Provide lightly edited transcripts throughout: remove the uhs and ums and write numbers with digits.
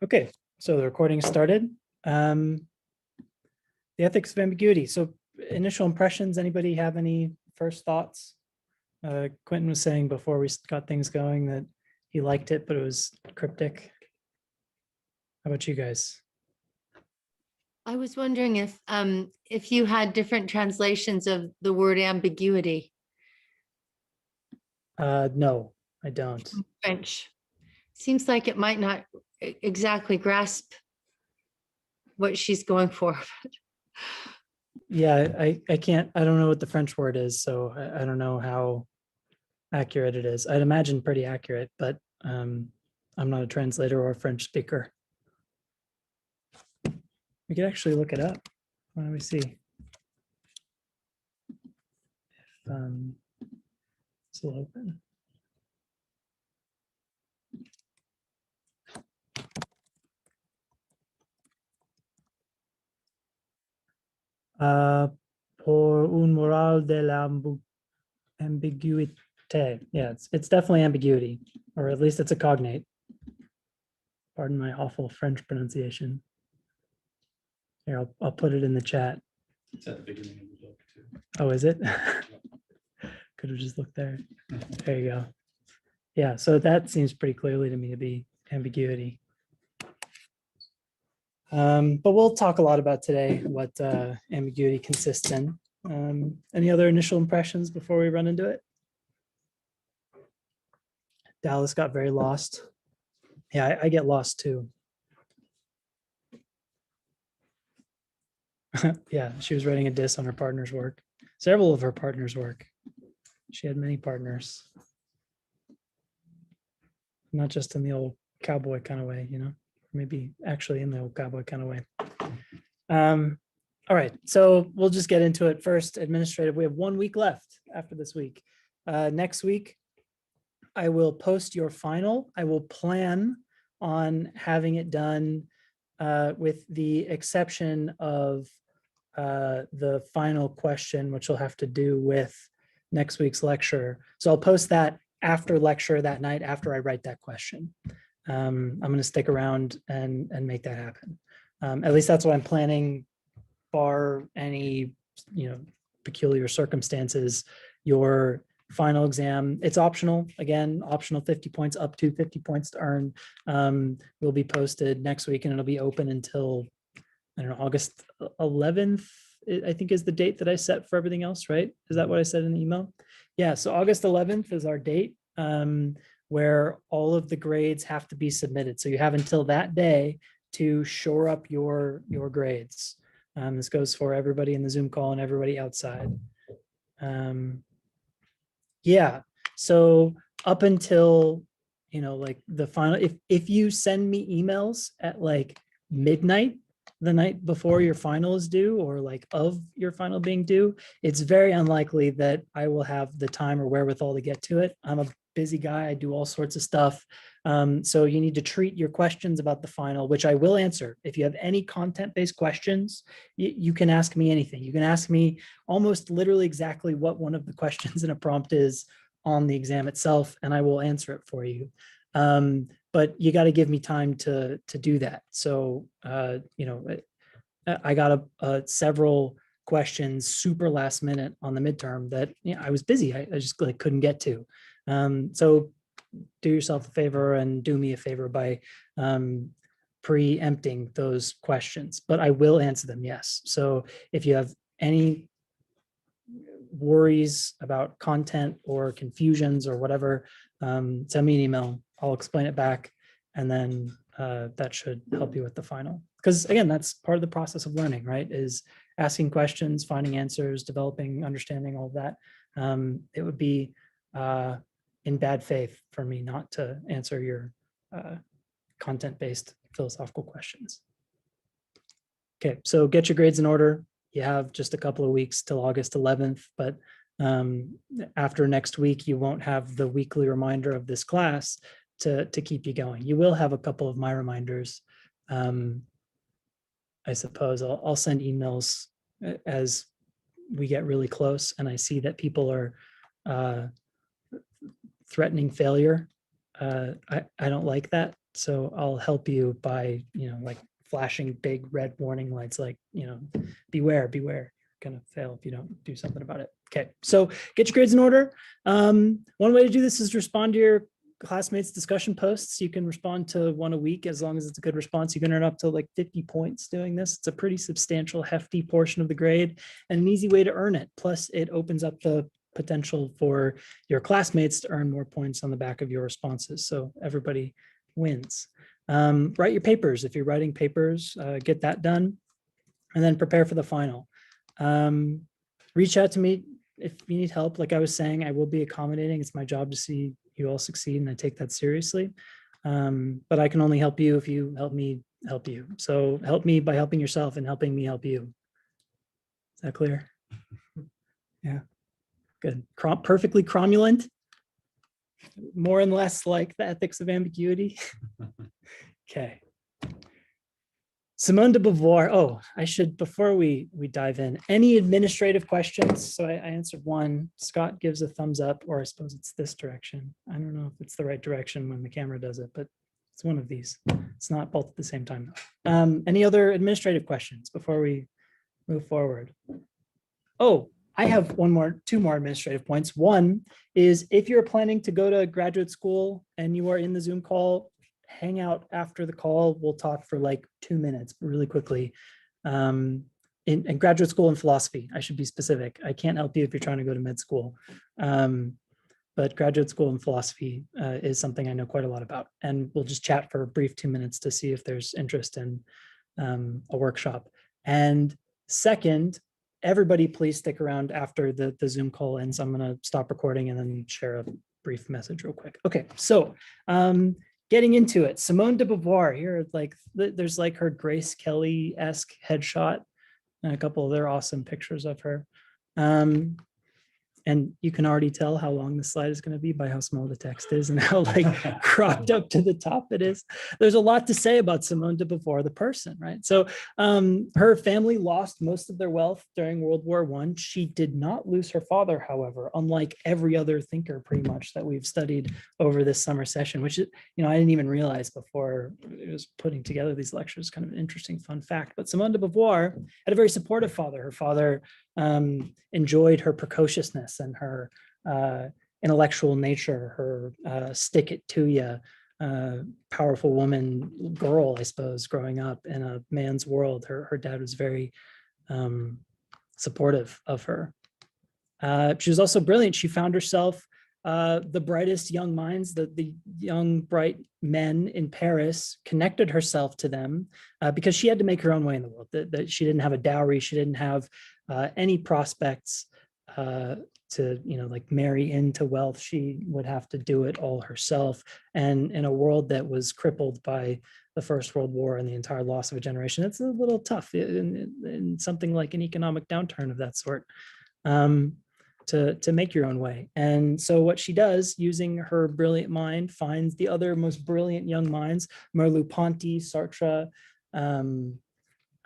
Okay, so the recording started. The ethics of ambiguity. So initial impressions, anybody have any first thoughts? Quentin was saying before we got things going that he liked it, but it was cryptic. How about you guys? I was wondering if you had different translations of the word ambiguity. No, I don't. French. Seems like it might not exactly grasp what she's going for. Yeah, I can't, I don't know what the French word is, so I don't know how accurate it is. I'd imagine pretty accurate, but I'm not a translator or a French speaker. We could actually look it up. Why don't we see? If it's still open. Por un moral de la ambiguïté. Yeah, it's definitely ambiguity, or at least it's a cognate. Pardon my awful French pronunciation. Here, I'll put it in the chat. It's at the beginning of the book too. Oh, is it? Could have just looked there. There you go. Yeah, so that seems pretty clearly to me to be ambiguity. But we'll talk a lot about today what ambiguity consists in. Any other initial impressions before we run into it? Dallas got very lost. Yeah, I get lost too. Yeah, she was writing a diss on her partner's work. Several of her partners' work. She had many partners. Not just in the old cowboy kind of way, you know, maybe actually in the old cowboy kind of way. All right, so we'll just get into it first. Administrative, we have 1 week left after this week. Next week, I will post your final. I will plan on having it done with the exception of the final question, which will have to do with next week's lecture. So I'll post that after lecture that night after I write that question. I'm going to stick around and make that happen. At least that's what I'm planning, bar any peculiar circumstances. Your final exam, it's optional. Again, optional 50 points, up to 50 points to earn, will be posted next week, and it'll be open until, I don't know, August 11th, I think is the date that I set for everything else, right? Is that what I said in the email? Yeah, so August 11th is our date where all of the grades have to be submitted. So you have until that day to shore up your grades. This goes for everybody in the Zoom call and everybody outside. Yeah, so up until, like the final, if you send me emails at like midnight, the night before your final is due, or like of your final being due, it's very unlikely that I will have the time or wherewithal to get to it. I'm a busy guy. I do all sorts of stuff. So you need to treat your questions about the final, which I will answer. If you have any content-based questions, you can ask me anything. You can ask me almost literally exactly what one of the questions in a prompt is on the exam itself, and I will answer it for you. But you got to give me time to do that. So, I got several questions super last minute on the midterm that I was busy. I just couldn't get to. So do yourself a favor and do me a favor by preempting those questions, but I will answer them, yes. So if you have any worries about content or confusions or whatever, send me an email. I'll explain it back, and then that should help you with the final. Because again, that's part of the process of learning, right? Is asking questions, finding answers, developing understanding, all of that. It would be in bad faith for me not to answer your content-based philosophical questions. Okay, so get your grades in order. You have just a couple of weeks till August 11th, but after next week, you won't have the weekly reminder of this class to keep you going. You will have a couple of my reminders. I suppose I'll send emails as we get really close and I see that people are threatening failure. I don't like that. So I'll help you by, like flashing big red warning lights, like, beware, beware. You're gonna fail if you don't do something about it. Okay, so get your grades in order. One way to do this is respond to your classmates' discussion posts. You can respond to one a week as long as it's a good response. You can earn up to like 50 points doing this. It's a pretty substantial, hefty portion of the grade and an easy way to earn it. Plus, it opens up the potential for your classmates to earn more points on the back of your responses. So everybody wins. Write your papers. If you're writing papers, get that done, and then prepare for the final. Reach out to me if you need help. Like I was saying, I will be accommodating. It's my job to see you all succeed, and I take that seriously. But I can only help you if you help me help you. So help me by helping yourself and helping me help you. Is that clear? Yeah, good. Perfectly cromulent. More and less like the ethics of ambiguity. Okay. Simone de Beauvoir. Oh, I should, before we dive in, any administrative questions? So I answered one. Scott gives a thumbs up, or I suppose it's this direction. I don't know if it's the right direction when the camera does it, but it's one of these. It's not both at the same time. Any other administrative questions before we move forward? Oh, I have two more administrative points. One is if you're planning to go to graduate school and you are in the Zoom call, hang out after the call. We'll talk for like 2 minutes really quickly. In graduate school in philosophy, I should be specific. I can't help you if you're trying to go to med school. But graduate school in philosophy is something I know quite a lot about. And we'll just chat for a brief 2 minutes to see if there's interest in a workshop. And second, everybody please stick around after the Zoom call ends. I'm going to stop recording and then share a brief message real quick. Okay, so getting into it, Simone de Beauvoir here, like there's like her Grace Kelly-esque headshot and a couple of other awesome pictures of her. And you can already tell how long the slide is going to be by how small the text is and how like cropped up to the top it is. There's a lot to say about Simone de Beauvoir, the person, right? So her family lost most of their wealth during World War I. She did not lose her father, however, unlike every other thinker pretty much that we've studied over this summer session, which, I didn't even realize before it was putting together these lectures, kind of an interesting fun fact. But Simone de Beauvoir had a very supportive father. Her father enjoyed her precociousness and her intellectual nature, her stick it to you, powerful woman, girl, I suppose, growing up in a man's world. Her dad was very supportive of her. She was also brilliant. She found herself the brightest young minds, the young, bright men in Paris, connected herself to them because she had to make her own way in the world. That she didn't have a dowry. She didn't have any prospects to, like marry into wealth. She would have to do it all herself. And in a world that was crippled by the First World War and the entire loss of a generation, it's a little tough in something like an economic downturn of that sort. To make your own way. And so what she does, using her brilliant mind, finds the other most brilliant young minds, Merleau-Ponty, Sartre.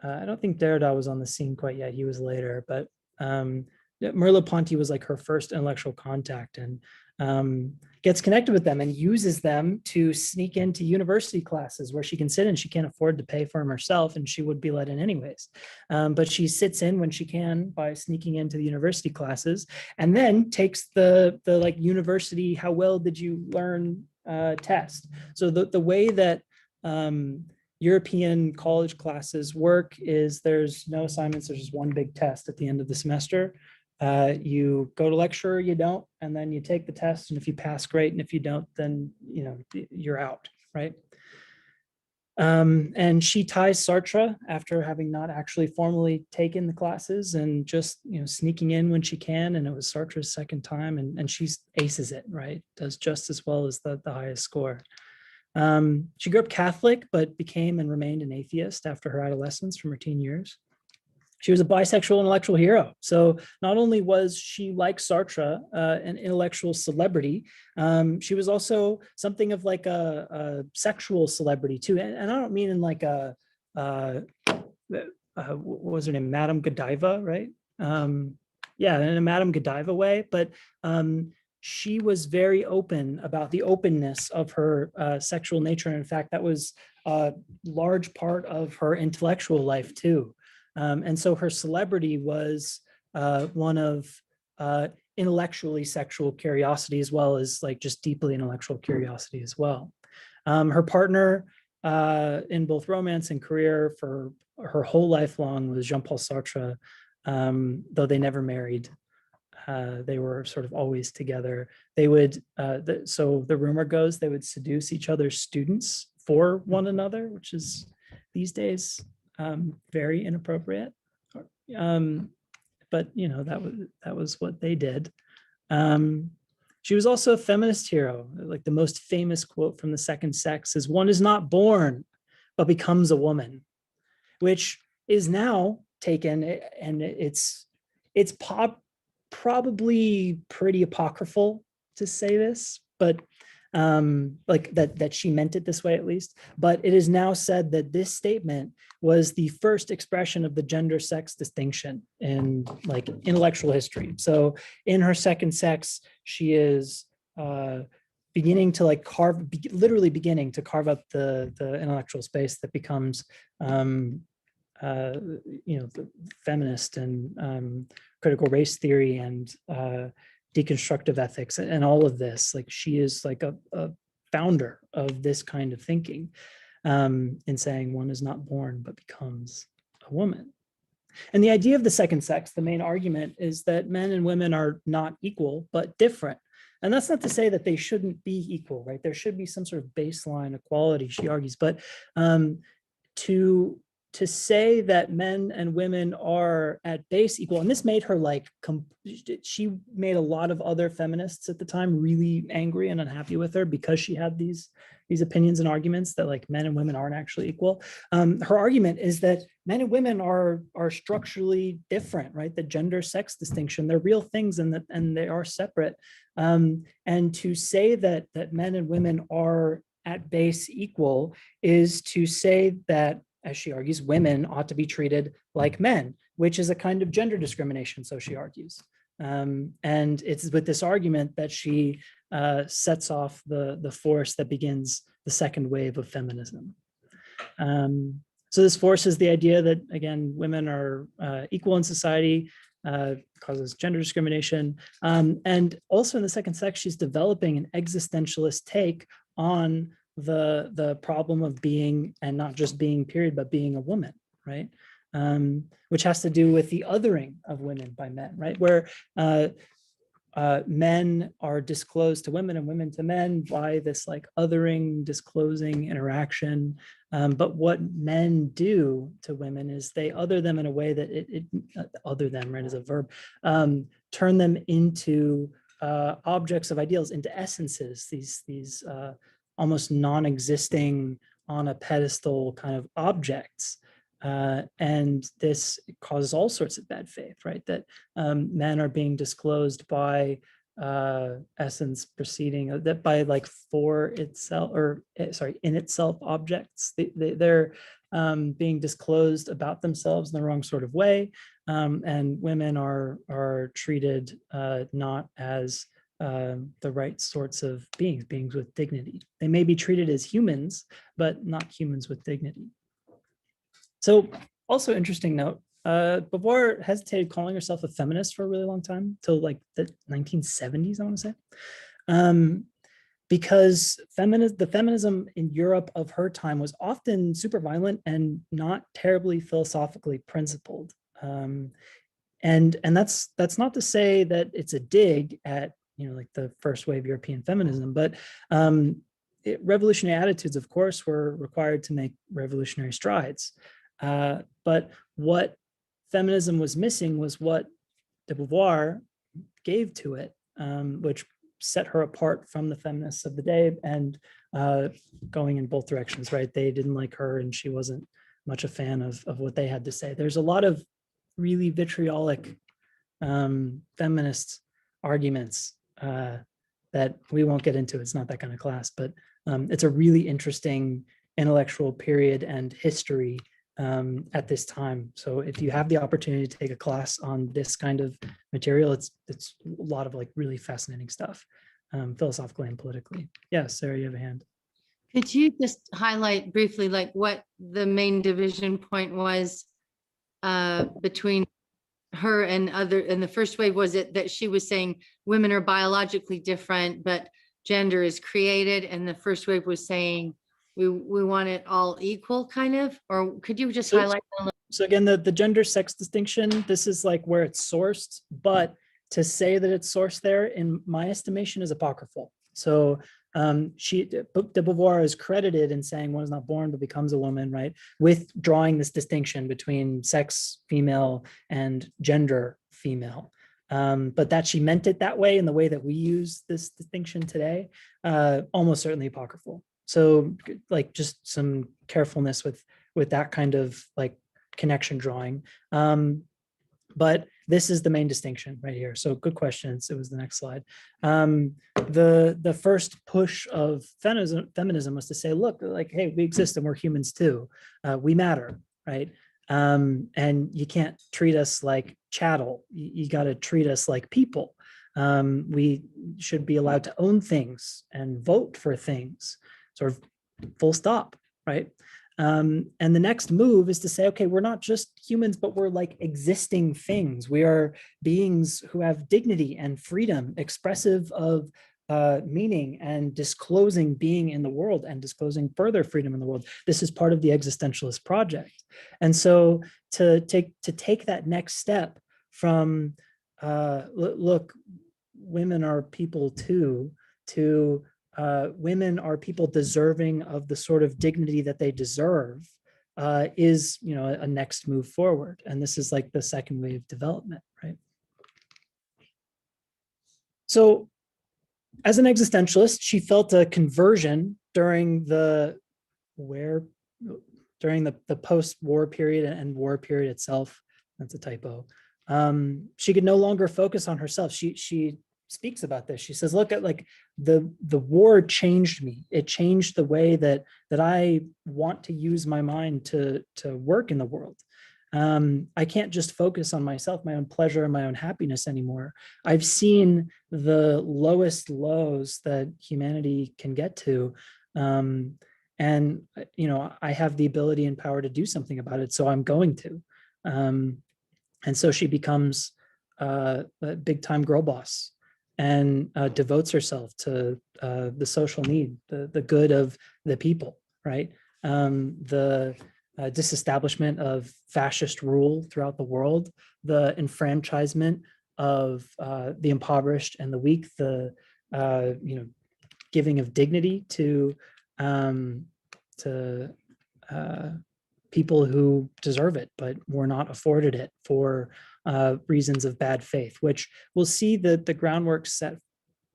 I don't think Derrida was on the scene quite yet. He was later, but Merleau-Ponty was like her first intellectual contact, and gets connected with them and uses them to sneak into university classes where she can sit in. She can't afford to pay for them herself, and she would be let in anyways. But she sits in when she can by sneaking into the university classes, and then takes the like university, how well did you learn test. So the way that European college classes work is there's no assignments. There's just one big test at the end of the semester. You go to lecture, you don't, and then you take the test. And if you pass, great. And if you don't, then, you're out, right? And she ties Sartre after having not actually formally taken the classes and just, sneaking in when she can. And it was Sartre's second time, and she aces it, right? Does just as well as the highest score. She grew up Catholic, but became and remained an atheist after her adolescence from her teen years. She was a bisexual intellectual hero. So not only was she, like Sartre, an intellectual celebrity, she was also something of like a sexual celebrity too. And I don't mean in like what was her name? Madame Godiva, right? Yeah, in a Madame Godiva way, but she was very open about the openness of her sexual nature. And in fact, that was a large part of her intellectual life too. And so her celebrity was one of intellectually sexual curiosity, as well as like just deeply intellectual curiosity as well. Her partner in both romance and career for her whole life long was Jean-Paul Sartre, though they never married. They were sort of always together. They would, so the rumor goes, they would seduce each other's students for one another, which is these days very inappropriate. But you know, that was what they did. She was also a feminist hero. Like the most famous quote from The Second Sex is, "One is not born, but becomes a woman," which is now taken, and it's probably pretty apocryphal to say this, but like that she meant it this way at least. But it is now said that this statement was the first expression of the gender sex distinction in like intellectual history. So in Her Second Sex, she is beginning to like literally beginning to carve up the intellectual space that becomes you know, the feminist and critical race theory and deconstructive ethics and all of this. Like she is like a founder of this kind of thinking, in saying one is not born but becomes a woman. And the idea of the second sex, the main argument is that men and women are not equal but different. And that's not to say that they shouldn't be equal, right? There should be some sort of baseline equality, she argues, but to say that men and women are at base equal, and this made her like, she made a lot of other feminists at the time really angry and unhappy with her because she had these opinions and arguments that like men and women aren't actually equal. Her argument is that men and women are structurally different, right? The gender sex distinction, they're real things and they are separate. And to say that men and women are at base equal is to say that, as she argues, women ought to be treated like men, which is a kind of gender discrimination, so she argues. And it's with this argument that she sets off the force that begins the second wave of feminism. So this force is the idea that, again, women are equal in society, causes gender discrimination. And also in The Second Sex, she's developing an existentialist take on the problem of being, and not just being period, but being a woman, right? Which has to do with the othering of women by men, right? Where men are disclosed to women and women to men by this like othering, disclosing interaction. But what men do to women is they other them in a way that other them, right, as a verb, turn them into objects of ideals, into essences, these almost non-existing on a pedestal kind of objects. And this causes all sorts of bad faith, right? That men are being disclosed by essence proceeding, that by like for itself, or sorry, in itself objects. They're being disclosed about themselves in the wrong sort of way. And women are treated not as the right sorts of beings with dignity. They may be treated as humans, but not humans with dignity. So also interesting note, Beauvoir hesitated calling herself a feminist for a really long time, till like the 1970s, I want to say. Because the feminism in Europe of her time was often super violent and not terribly philosophically principled. And that's not to say that it's a dig at, you know, like the first wave European feminism, but revolutionary attitudes, of course, were required to make revolutionary strides. But what feminism was missing was what de Beauvoir gave to it, which set her apart from the feminists of the day, and going in both directions, right? They didn't like her and she wasn't much a fan of what they had to say. There's a lot of really vitriolic feminist arguments that we won't get into. It's not that kind of class, but it's a really interesting intellectual period and history at this time. So if you have the opportunity to take a class on this kind of material, it's a lot of like really fascinating stuff. philosophically and politically. Yes, Sarah, you have a hand. Could you just highlight briefly, like what the main division point was between her and other, and the first wave, was it that she was saying women are biologically different, but gender is created, and the first wave was saying we want it all equal, kind of? Or could you just highlight that a little? So again, the gender sex distinction, this is like where it's sourced, but to say that it's sourced there, in my estimation, is apocryphal. So de Beauvoir is credited in saying one is not born but becomes a woman, right? With drawing this distinction between sex female and gender female. But that she meant it that way in the way that we use this distinction today, almost certainly apocryphal. So like just some carefulness with that kind of like connection drawing. But this is the main distinction right here. So good questions. It was the next slide. The first push of feminism was to say, look, like, hey, we exist and we're humans too. We matter, right? And you can't treat us like chattel. You got to treat us like people. We should be allowed to own things and vote for things, sort of full stop, right? And the next move is to say, okay, we're not just humans, but we're like existing things. We are beings who have dignity and freedom, expressive of meaning and disclosing being in the world and disclosing further freedom in the world. This is part of the existentialist project. And so to take that next step from, look, women are people too, to women are people deserving of the sort of dignity that they deserve, is, you know, a next move forward. And this is like the second wave development, right? So as an existentialist, she felt a conversion during the post-war period and war period itself. That's a typo. She could no longer focus on herself. She speaks about this. She says, look, at like the war changed me. It changed the way that I want to use my mind to work in the world. I can't just focus on myself, my own pleasure and my own happiness anymore. I've seen the lowest lows that humanity can get to. And, you know, I have the ability and power to do something about it. So I'm going to. And so she becomes a big time girl boss and devotes herself to the social need, the good of the people, right? The disestablishment of fascist rule throughout the world, the enfranchisement of the impoverished and the weak, the you know, giving of dignity to people who deserve it but were not afforded it for reasons of bad faith, which we'll see that the groundwork set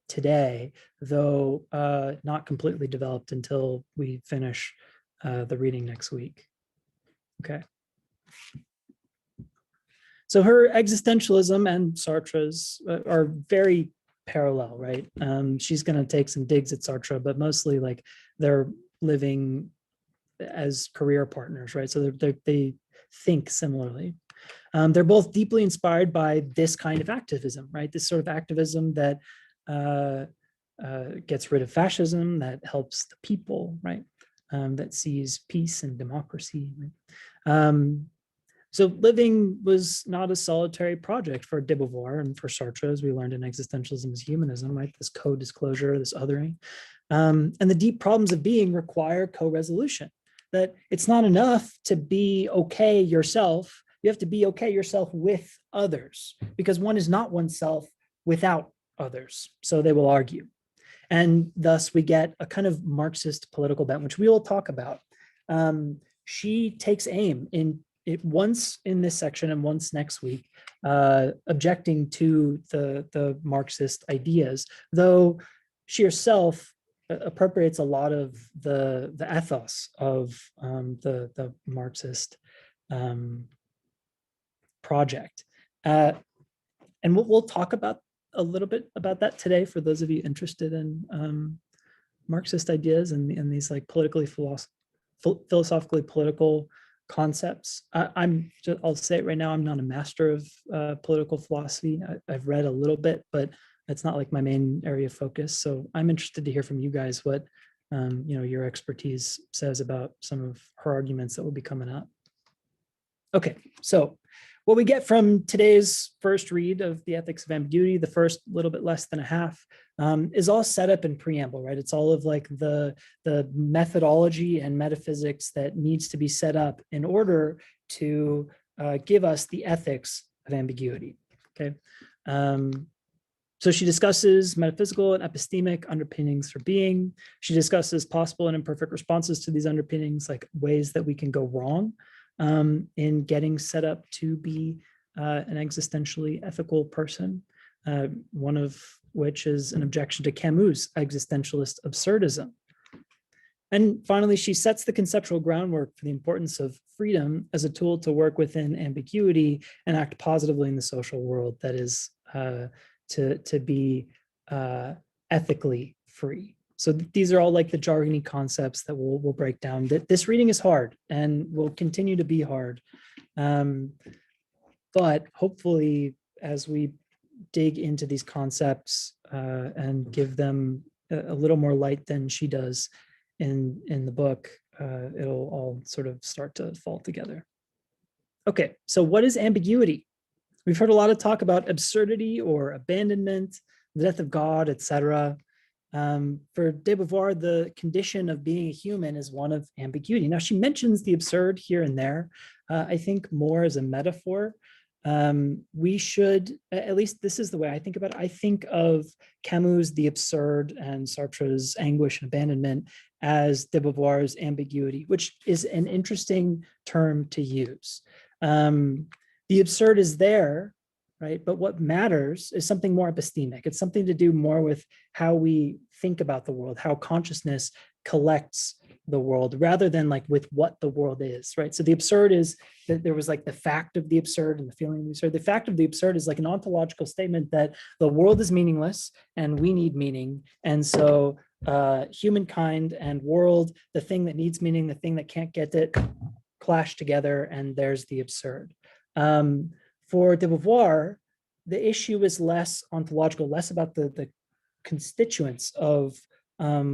today, though not completely developed until we finish the reading next week. Okay. So her existentialism and Sartre's are very parallel, right? She's going to take some digs at Sartre, but mostly like they're living as career partners, right? So they think similarly. They're both deeply inspired by this kind of activism, right? This sort of activism that gets rid of fascism, that helps the people, right? That sees peace and democracy. Right? So living was not a solitary project for de Beauvoir and for Sartre, as we learned in Existentialism is Humanism, right? This co-disclosure, this othering. And the deep problems of being require co-resolution, that it's not enough to be okay yourself. You have to be okay yourself with others, because one is not oneself without others. So they will argue. And thus we get a kind of Marxist political bent, which we will talk about. She takes aim in it once in this section and once next week, objecting to the Marxist ideas, though she herself appropriates a lot of the ethos of the Marxist project. And we'll talk about a little bit about that today for those of you interested in Marxist ideas and these like philosophically political concepts. I'll say it right now, I'm not a master of political philosophy. I've read a little bit, but it's not like my main area of focus. So I'm interested to hear from you guys what your expertise says about some of her arguments that will be coming up. Okay, so what we get from today's first read of the Ethics of Ambiguity, the first little bit less than a half, is all set up in preamble, right? It's all of like the methodology and metaphysics that needs to be set up in order to give us the ethics of ambiguity, okay? So she discusses metaphysical and epistemic underpinnings for being. She discusses possible and imperfect responses to these underpinnings, like ways that we can go wrong in getting set up to be an existentially ethical person, one of which is an objection to Camus' existentialist absurdism. And finally, she sets the conceptual groundwork for the importance of freedom as a tool to work within ambiguity and act positively in the social world that is to be ethically free. So these are all like the jargony concepts that we'll break down. This reading is hard and will continue to be hard. But hopefully, as we dig into these concepts and give them a little more light than she does in the book, it'll all sort of start to fall together. Okay, so what is ambiguity? We've heard a lot of talk about absurdity or abandonment, the death of God, etc. For de Beauvoir, the condition of being a human is one of ambiguity. Now, she mentions the absurd here and there, I think more as a metaphor. We should, at least this is the way I think about it. I think of Camus' The Absurd and Sartre's Anguish and Abandonment as de Beauvoir's ambiguity, which is an interesting term to use. The absurd is there, right? But what matters is something more epistemic. It's something to do more with how we think about the world, how consciousness collects the world, rather than like with what the world is, right? So the absurd is that there was like the fact of the absurd and the feeling of the absurd. The fact of the absurd is like an ontological statement that the world is meaningless and we need meaning. And so humankind and world, the thing that needs meaning, the thing that can't get it, clash together, and there's the absurd. For de Beauvoir, the issue is less ontological, less about the constituents of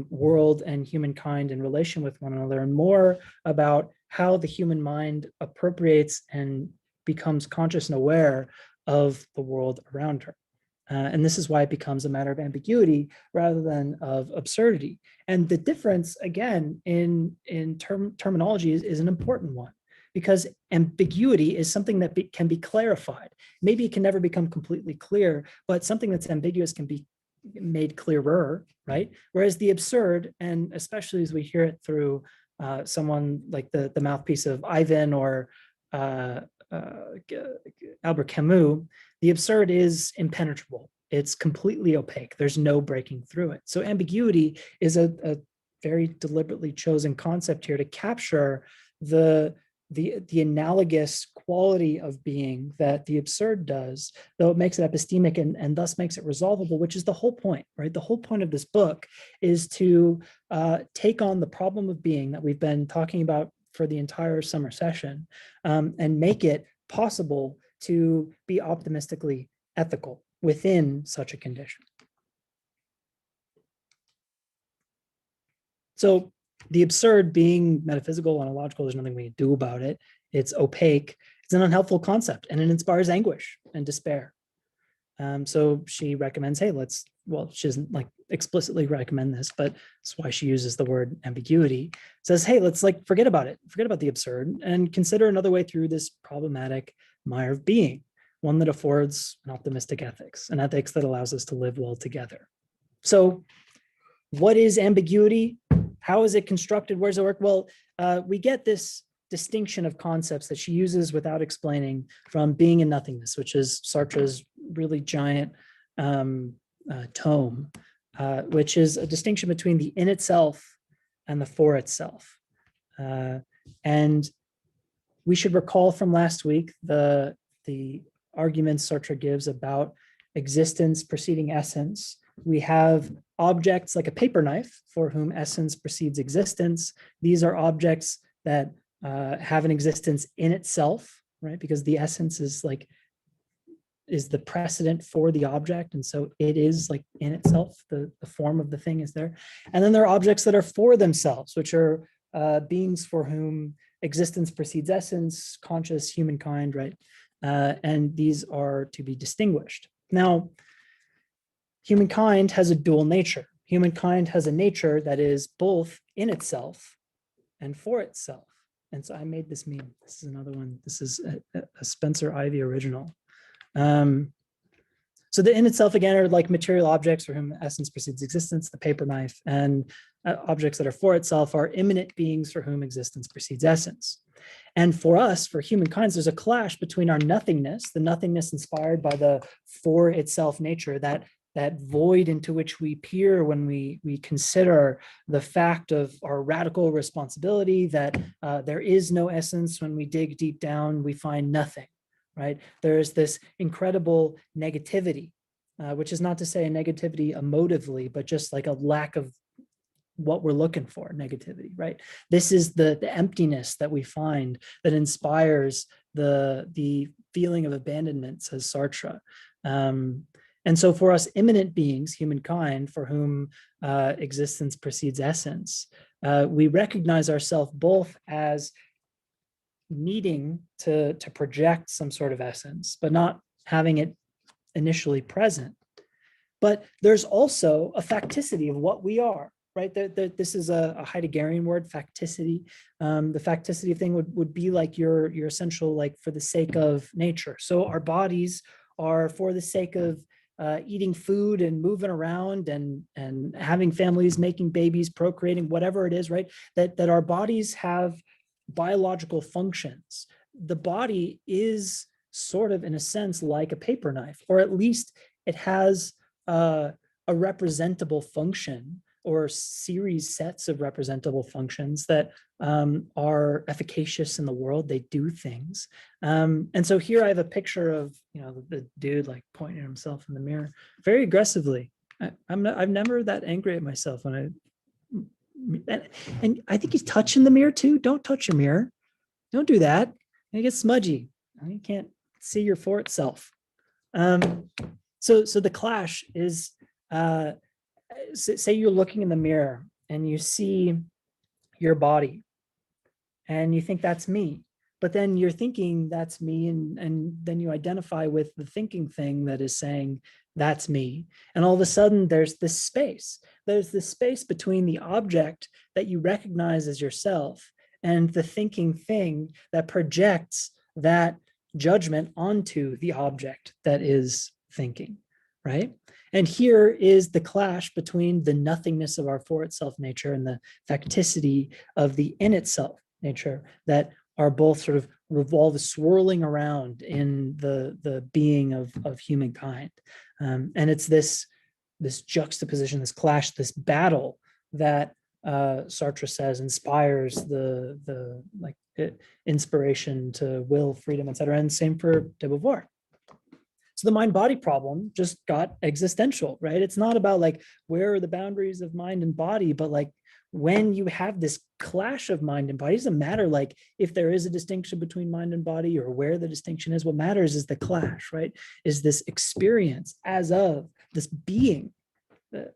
world and humankind in relation with one another, and more about how the human mind appropriates and becomes conscious and aware of the world around her. And this is why it becomes a matter of ambiguity rather than of absurdity. And the difference, again, in terminology is an important one, because ambiguity is something that can be clarified. Maybe it can never become completely clear, but something that's ambiguous can be made clearer, right? Whereas the absurd, and especially as we hear it through someone like the mouthpiece of Ivan or Albert Camus, the absurd is impenetrable. It's completely opaque. There's no breaking through it. So ambiguity is a very deliberately chosen concept here to capture the analogous quality of being that the absurd does, though it makes it epistemic and thus makes it resolvable, which is the whole point, right? The whole point of this book is to take on the problem of being that we've been talking about for the entire summer session and make it possible to be optimistically ethical within such a condition. So the absurd being metaphysical and illogical, there's nothing we can do about it. It's opaque. It's an unhelpful concept, and it inspires anguish and despair. So she recommends, hey, she doesn't like explicitly recommend this, but that's why she uses the word ambiguity. Says, hey, let's like forget about it. Forget about the absurd and consider another way through this problematic mire of being, one that affords an optimistic ethics, an ethics that allows us to live well together. So what is ambiguity? How is it constructed? Where does it work? Well, we get this distinction of concepts that she uses without explaining from being and nothingness, which is Sartre's really giant tome, which is a distinction between the in itself and the for itself. And we should recall from last week the arguments Sartre gives about existence preceding essence. We have objects like a paper knife for whom essence precedes existence. These are objects that have an existence in itself, right? Because the essence is like is the precedent for the object. And so it is like in itself, the form of the thing is there. And then there are objects that are for themselves, which are beings for whom existence precedes essence, conscious humankind, right? And these are to be distinguished. Now, humankind has a dual nature. Humankind has a nature that is both in itself and for itself. And so I made this meme. This is another one. This is a Spencer Ivy original. So the in itself, again, are like material objects for whom essence precedes existence, the paper knife, and objects that are for itself are immanent beings for whom existence precedes essence. And for us, for humankind, there's a clash between our nothingness, the nothingness inspired by the for itself nature, that void into which we peer when we consider the fact of our radical responsibility, that there is no essence. When we dig deep down, we find nothing, right? There's this incredible negativity, which is not to say a negativity emotively, but just like a lack of what we're looking for, negativity, right? This is the emptiness that we find that inspires the feeling of abandonment, says Sartre. And so for us immanent beings, humankind, for whom existence precedes essence, we recognize ourselves both as needing to project some sort of essence, but not having it initially present. But there's also a facticity of what we are, right? This is a Heideggerian word, facticity. The facticity thing would be like your essential, like for the sake of nature. So our bodies are for the sake of eating food and moving around and having families, making babies, procreating, whatever it is, right? That our bodies have biological functions. The body is sort of, in a sense, like a paper knife, or at least it has a representable function or sets of representable functions that are efficacious in the world. They do things. And so here I have a picture of, the dude like pointing at himself in the mirror very aggressively. I'm never that angry at myself when and I think he's touching the mirror too. Don't touch your mirror. Don't do that. It gets smudgy. You can't see your for itself. So the clash is, say you're looking in the mirror and you see your body and you think that's me, but then you're thinking that's me, and then you identify with the thinking thing that is saying that's me. And all of a sudden there's this space. There's this space between the object that you recognize as yourself and the thinking thing that projects that judgment onto the object that is thinking, right? And here is the clash between the nothingness of our for itself nature and the facticity of the in itself nature that are both sort of swirling around in the being of humankind. And it's this juxtaposition, this clash, this battle that Sartre says inspires the inspiration to will, freedom, etc. And same for Beauvoir. So the mind-body problem just got existential, right? It's not about like where are the boundaries of mind and body, but like when you have this clash of mind and body, it doesn't matter like if there is a distinction between mind and body or where the distinction is. What matters is the clash, right? Is this experience as of this being,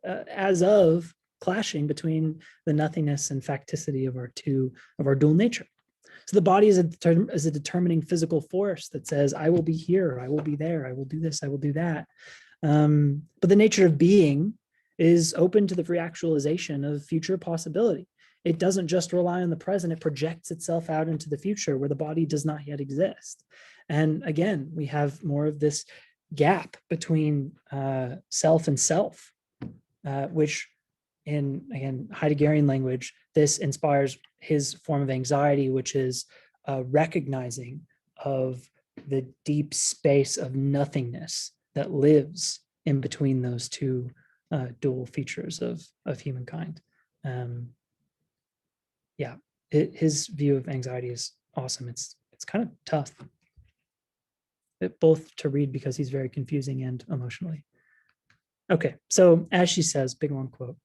as of clashing between the nothingness and facticity of our dual nature. So the body is a determining physical force that says, I will be here, I will be there, I will do this, I will do that. But the nature of being is open to the free actualization of future possibility. It doesn't just rely on the present, it projects itself out into the future where the body does not yet exist. And again, we have more of this gap between self and self, which in, again, Heideggerian language, this inspires his form of anxiety, which is recognizing of the deep space of nothingness that lives in between those two dual features of humankind. His view of anxiety is awesome. It's kind of tough, both to read because he's very confusing and emotionally. Okay, so as she says, big long quote.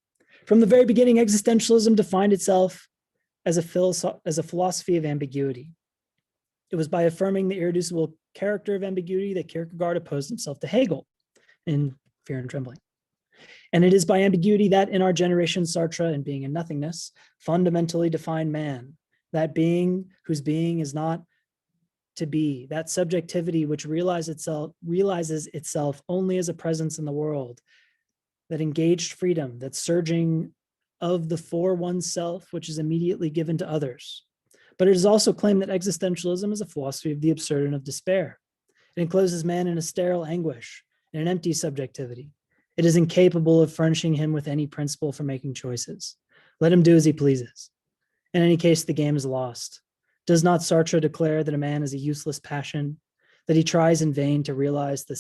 From the very beginning, existentialism defined itself as a philosophy of ambiguity. It was by affirming the irreducible character of ambiguity that Kierkegaard opposed himself to Hegel in Fear and Trembling. And it is by ambiguity that in our generation, Sartre and Being and Nothingness fundamentally define man, that being whose being is not to be, that subjectivity which realizes itself only as a presence in the world, that engaged freedom, that surging of the for oneself, which is immediately given to others. But it is also claimed that existentialism is a philosophy of the absurd and of despair. It encloses man in a sterile anguish, in an empty subjectivity. It is incapable of furnishing him with any principle for making choices. Let him do as he pleases. In any case, the game is lost. Does not Sartre declare that a man is a useless passion, that he tries in vain to realize the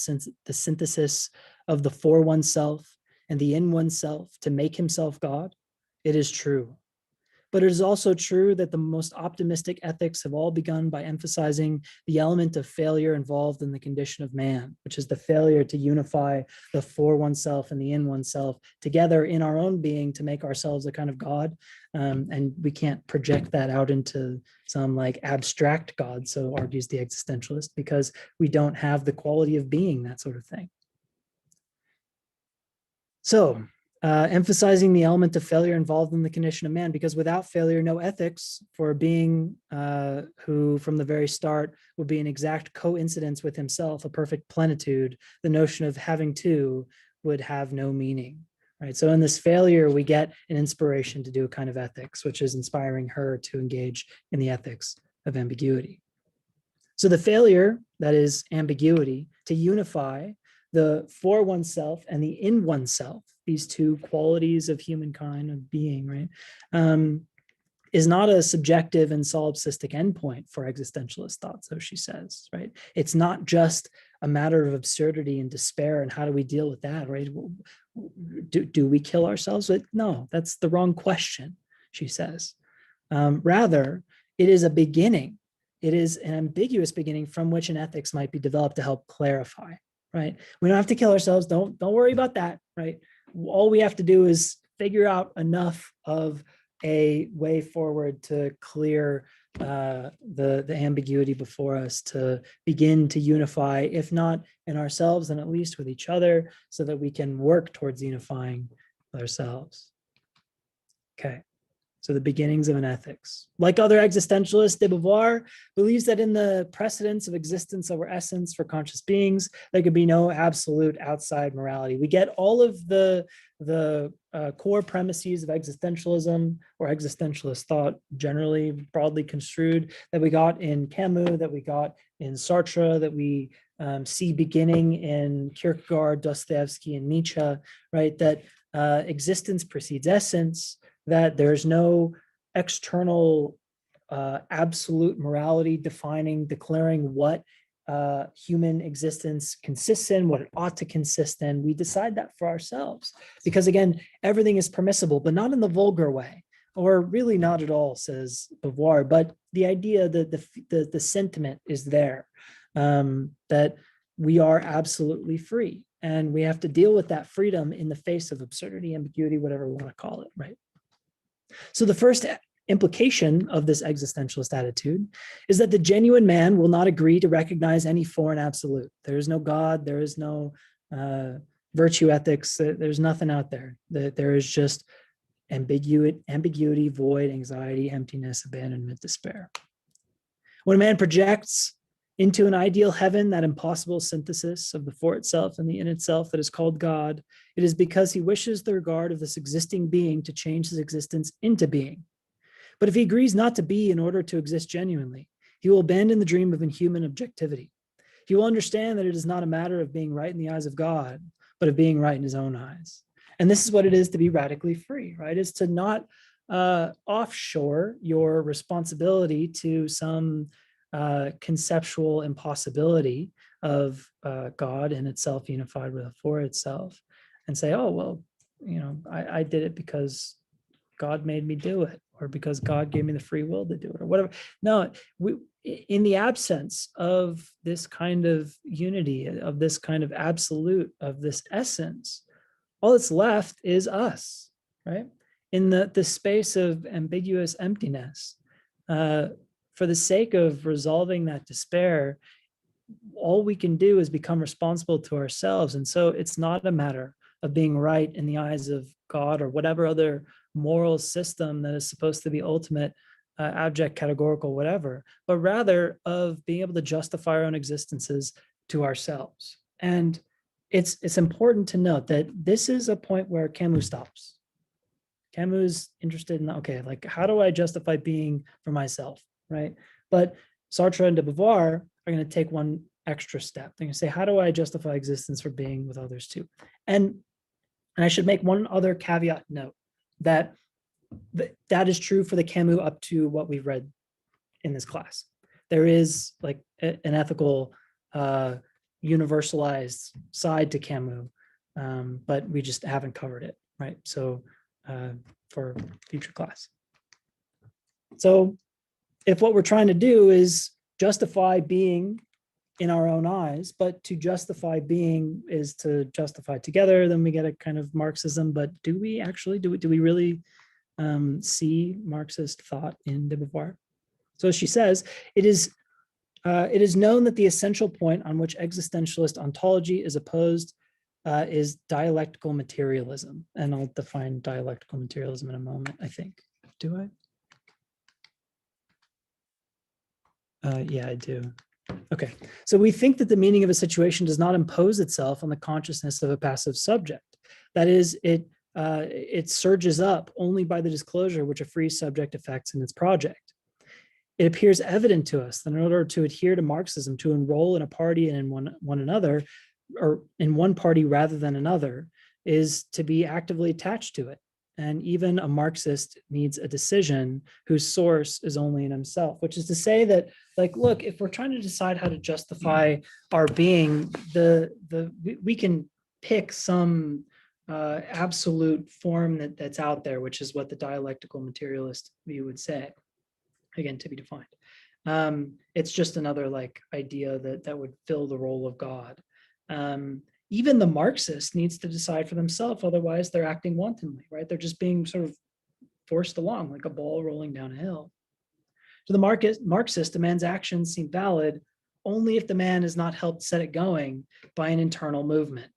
synthesis of the for oneself and the in oneself to make himself God? It is true. But it is also true that the most optimistic ethics have all begun by emphasizing the element of failure involved in the condition of man, which is the failure to unify the for oneself and the in oneself together in our own being to make ourselves a kind of God. And we can't project that out into some like abstract God, so argues the existentialist, because we don't have the quality of being, that sort of thing. So, emphasizing the element of failure involved in the condition of man, because without failure, no ethics for a being who from the very start would be an exact coincidence with himself, a perfect plenitude, the notion of having two would have no meaning, right? So in this failure, we get an inspiration to do a kind of ethics, which is inspiring her to engage in the ethics of ambiguity. So the failure, that is ambiguity, to unify the for oneself and the in oneself, these two qualities of humankind, of being, right, is not a subjective and solipsistic endpoint for existentialist thought, so she says, right? It's not just a matter of absurdity and despair and how do we deal with that, right? Do we kill ourselves? No, that's the wrong question, she says. Rather, it is a beginning. It is an ambiguous beginning from which an ethics might be developed to help clarify, right? We don't have to kill ourselves. Don't worry about that, right? All we have to do is figure out enough of a way forward to clear the ambiguity before us, to begin to unify, if not in ourselves, then at least with each other, so that we can work towards unifying ourselves. Okay. So the beginnings of an ethics. Like other existentialists, de Beauvoir believes that in the precedence of existence over essence for conscious beings, there could be no absolute outside morality. We get all of the core premises of existentialism or existentialist thought, generally broadly construed, that we got in Camus, that we got in Sartre, that we see beginning in Kierkegaard, Dostoevsky, and Nietzsche, right? That existence precedes essence, that there's no external absolute morality declaring what human existence consists in, what it ought to consist in. We decide that for ourselves, because again, everything is permissible, but not in the vulgar way, or really not at all, says Beauvoir. But the idea that the sentiment is there, that we are absolutely free, and we have to deal with that freedom in the face of absurdity, ambiguity, whatever we want to call it, right? So the first implication of this existentialist attitude is that the genuine man will not agree to recognize any foreign absolute. There is no God, there is no virtue ethics, there's nothing out there. There is just ambiguity, void, anxiety, emptiness, abandonment, despair. When a man projects into an ideal heaven that impossible synthesis of the for itself and the in itself that is called God, it is because he wishes the regard of this existing being to change his existence into being. But if he agrees not to be in order to exist genuinely, he will abandon the dream of inhuman objectivity. He will understand that it is not a matter of being right in the eyes of God, but of being right in his own eyes. And this is what it is to be radically free, right? Is to not offshore your responsibility to some conceptual impossibility of God in itself unified with a for itself, and say, oh, well, you know, I did it because God made me do it, or because God gave me the free will to do it, or whatever. No, in the absence of this kind of unity, of this kind of absolute, of this essence, all that's left is us, right? In the space of ambiguous emptiness, for the sake of resolving that despair, all we can do is become responsible to ourselves. And so it's not a matter of being right in the eyes of God or whatever other moral system that is supposed to be ultimate, abject, categorical, whatever, but rather of being able to justify our own existences to ourselves. And it's important to note that this is a point where Camus stops. Camus is interested in, okay, like, how do I justify being for myself, right? But Sartre and Beauvoir are going to take one extra step. They're going to say, how do I justify existence for being with others too? And I should make one other caveat note that that is true for the Camus up to what we've read in this class. There is like an ethical, universalized side to Camus, but we just haven't covered it, right? So for future class. So if what we're trying to do is justify being in our own eyes, but to justify being is to justify together, then we get a kind of Marxism. But do we actually, do we really see Marxist thought in de Beauvoir? So she says, it is known that the essential point on which existentialist ontology is opposed is dialectical materialism. And I'll define dialectical materialism in a moment, I think. Do I? Yeah, I do. Okay, so we think that the meaning of a situation does not impose itself on the consciousness of a passive subject. That is, it surges up only by the disclosure which a free subject effects in its project. It appears evident to us that in order to adhere to Marxism, to enroll in a party and in one another, or in one party rather than another, is to be actively attached to it. And even a Marxist needs a decision whose source is only in himself, which is to say that, like, look, if we're trying to decide how to justify our being, we can pick some absolute form that's out there, which is what the dialectical materialist view would say. Again, to be defined. It's just another like idea that would fill the role of God. Even the Marxist needs to decide for themselves, otherwise they're acting wantonly, right? They're just being sort of forced along like a ball rolling down a hill. To the Marxist, a man's actions seem valid only if the man is not helped set it going by an internal movement.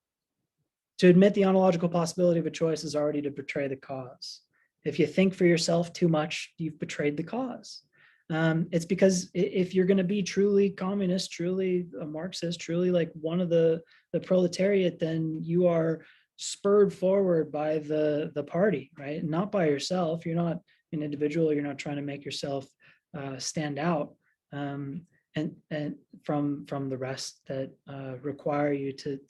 To admit the ontological possibility of a choice is already to betray the cause. If you think for yourself too much, you've betrayed the cause. It's because if you're going to be truly communist, truly a Marxist, truly like one of the proletariat, then you are spurred forward by the party, right? Not by yourself. You're not an individual. You're not trying to make yourself stand out and from the rest that require you to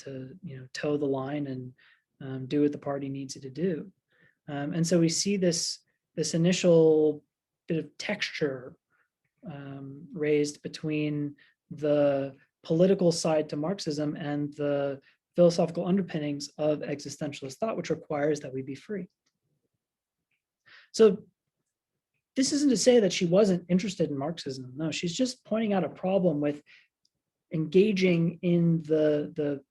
toe the line and do what the party needs you to do. And so we see this initial bit of texture raised between the political side to Marxism and the philosophical underpinnings of existentialist thought, which requires that we be free. So this isn't to say that she wasn't interested in Marxism. No, she's just pointing out a problem with engaging in the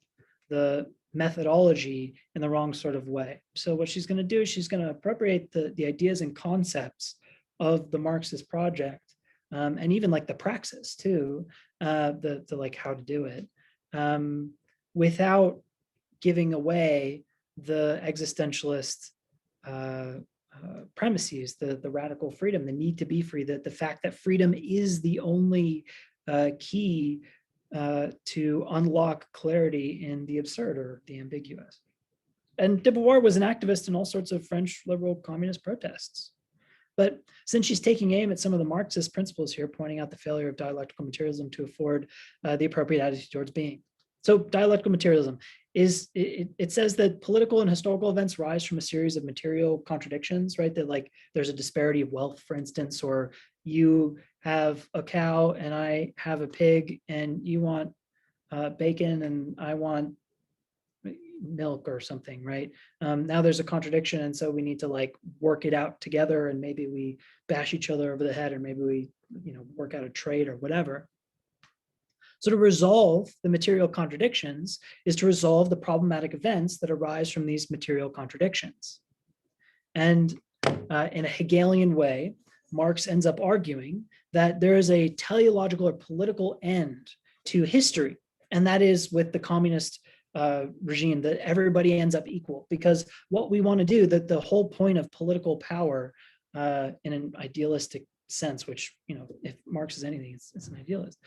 methodology in the wrong sort of way. So what she's going to do is she's going to appropriate the ideas and concepts of the Marxist project, and even like the praxis too, the like how to do it, without giving away the existentialist premises, the radical freedom, the need to be free, the fact that freedom is the only key to unlock clarity in the absurd or the ambiguous. And de Beauvoir was an activist in all sorts of French liberal communist protests. But since she's taking aim at some of the Marxist principles here, pointing out the failure of dialectical materialism to afford the appropriate attitude towards being. So dialectical materialism is, it says that political and historical events rise from a series of material contradictions, right? That like there's a disparity of wealth, for instance, or you have a cow and I have a pig and you want bacon and I want milk or something, right? Now there's a contradiction, and so we need to like work it out together, and maybe we bash each other over the head, or maybe we work out a trade or whatever. So to resolve the material contradictions is to resolve the problematic events that arise from these material contradictions. And in a Hegelian way, Marx ends up arguing that there is a teleological or political end to history, and that is with the communist regime, that everybody ends up equal. Because what we want to do, that the whole point of political power in an idealistic sense, which, you know, if Marx is anything, it's an idealist,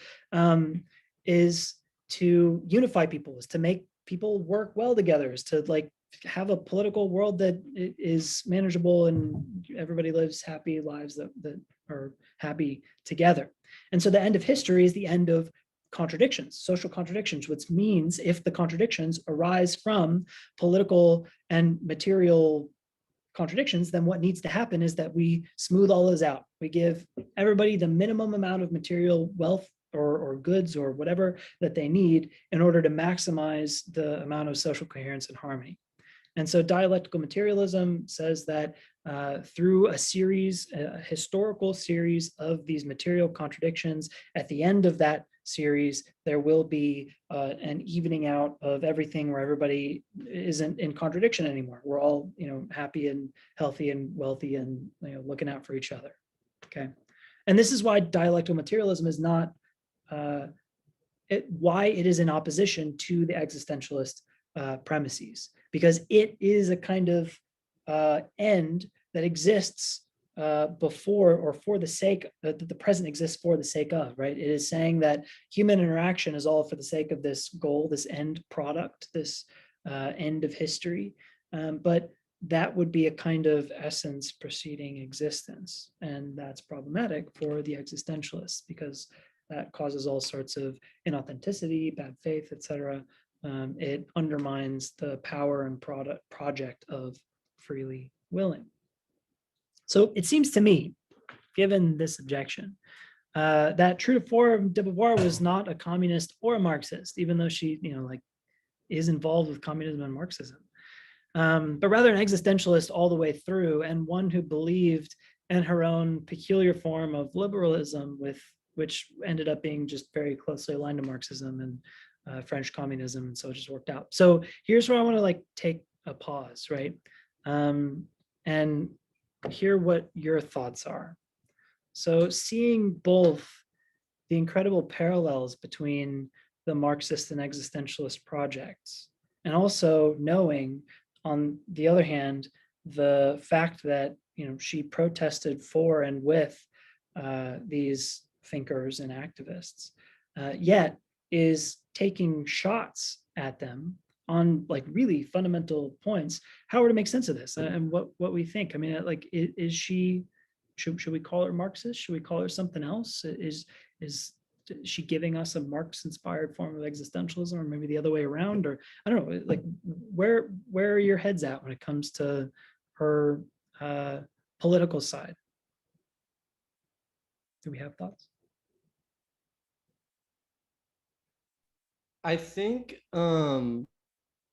is to unify people, is to make people work well together, is to like have a political world that is manageable and everybody lives happy lives that are happy together. And so the end of history is the end of contradictions, social contradictions, which means if the contradictions arise from political and material contradictions, then what needs to happen is that we smooth all those out. We give everybody the minimum amount of material wealth or goods or whatever that they need in order to maximize the amount of social coherence and harmony. And so dialectical materialism says that through a historical series of these material contradictions, at the end of that series, there will be an evening out of everything where everybody isn't in contradiction anymore. We're all, you know, happy and healthy and wealthy and, you know, looking out for each other. Okay. And this is why dialectical materialism is not, why it is in opposition to the existentialist premises, because it is a kind of end that exists before or for the sake that the present exists for the sake of, right? It is saying that human interaction is all for the sake of this goal, this end product, this end of history. But that would be a kind of essence preceding existence. And that's problematic for the existentialists because that causes all sorts of inauthenticity, bad faith, etc. It undermines the power and project of freely willing. So it seems to me, given this objection, that true to form, de Beauvoir was not a communist or a Marxist, even though she, you know, like is involved with communism and Marxism, but rather an existentialist all the way through, and one who believed in her own peculiar form of liberalism, which ended up being just very closely aligned to Marxism and French communism, and so it just worked out. So here's where I want to like take a pause, right? And hear what your thoughts are. So seeing both the incredible parallels between the Marxist and existentialist projects, and also knowing, on the other hand, the fact that, you know, she protested for and with these thinkers and activists, yet is taking shots at them on like really fundamental points. How are to make sense of this and what we think? I mean, like, is she, should we call her Marxist? Should we call her something else? Is she giving us a Marx-inspired form of existentialism, or maybe the other way around? Or I don't know, like where are your heads at when it comes to her political side? Do we have thoughts? I think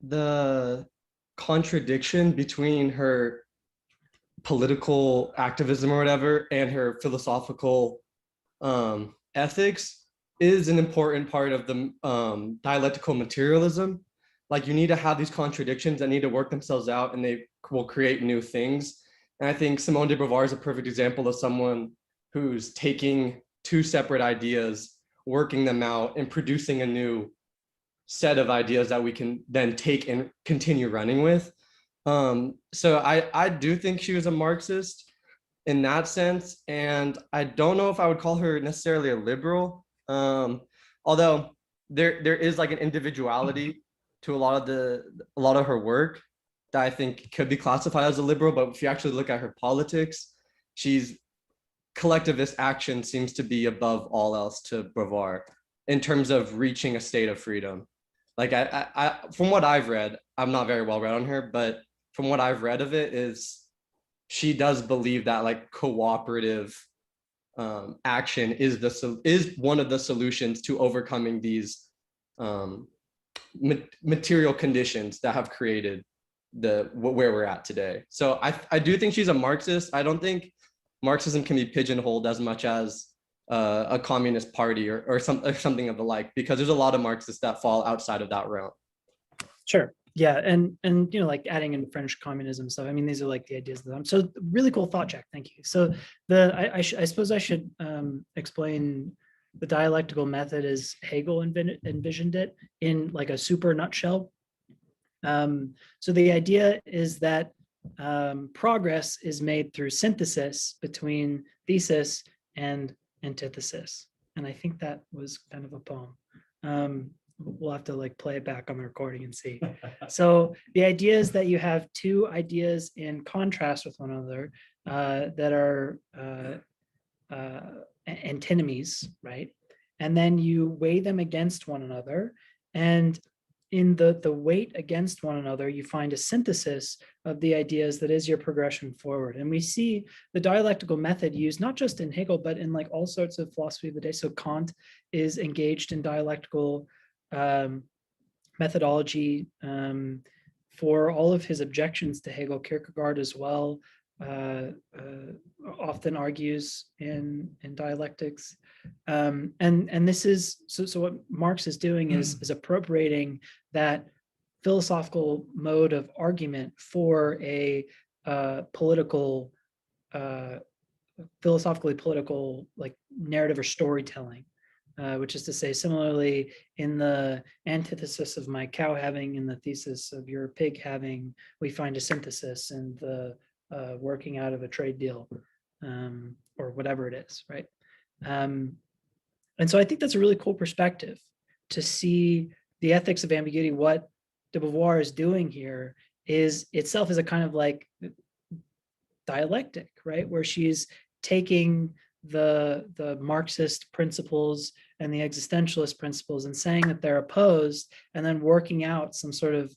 the contradiction between her political activism or whatever and her philosophical ethics is an important part of the dialectical materialism. Like, you need to have these contradictions that need to work themselves out, and they will create new things. And I think Simone de Beauvoir is a perfect example of someone who's taking two separate ideas, working them out, and producing a new set of ideas that we can then take and continue running with. So I do think she was a Marxist in that sense, and I don't know if I would call her necessarily a liberal, although there is like an individuality to a lot of her work that I think could be classified as a liberal. But if you actually look at her politics, she's collectivist action seems to be above all else to Beauvoir in terms of reaching a state of freedom. Like I from what I've read, I'm not very well read on her, but from what I've read of it, is she does believe that like cooperative action is one of the solutions to overcoming these material conditions that have created where we're at today. So I do think she's a Marxist. I don't think Marxism can be pigeonholed as much as a communist party or something of the like, because there's a lot of Marxists that fall outside of that realm. Sure. Yeah, and like adding in French communism stuff. I mean, these are like the ideas that I'm so really cool thought, Jack. Thank you. So I suppose I should explain the dialectical method as Hegel envisioned it in like a super nutshell. So the idea is that progress is made through synthesis between thesis and antithesis, and I think that was kind of a poem. We'll have to like play it back on the recording and see. So the idea is that you have two ideas in contrast with one another that are antinomies, right? And then you weigh them against one another, and in the weight against one another, you find a synthesis of the ideas that is your progression forward. And we see the dialectical method used not just in Hegel, but in like all sorts of philosophy of the day. So Kant is engaged in dialectical methodology for all of his objections to Hegel. Kierkegaard as well often argues in dialectics, and this is so what Marx is doing is appropriating that philosophical mode of argument for a political philosophically political like narrative or storytelling. Which is to say, similarly, in the antithesis of my cow having and the thesis of your pig having, we find a synthesis in the working out of a trade deal or whatever it is, right? And so I think that's a really cool perspective to see the ethics of ambiguity. What de Beauvoir is doing here is itself is a kind of like dialectic, right? Where she's taking the Marxist principles and the existentialist principles and saying that they're opposed, and then working out some sort of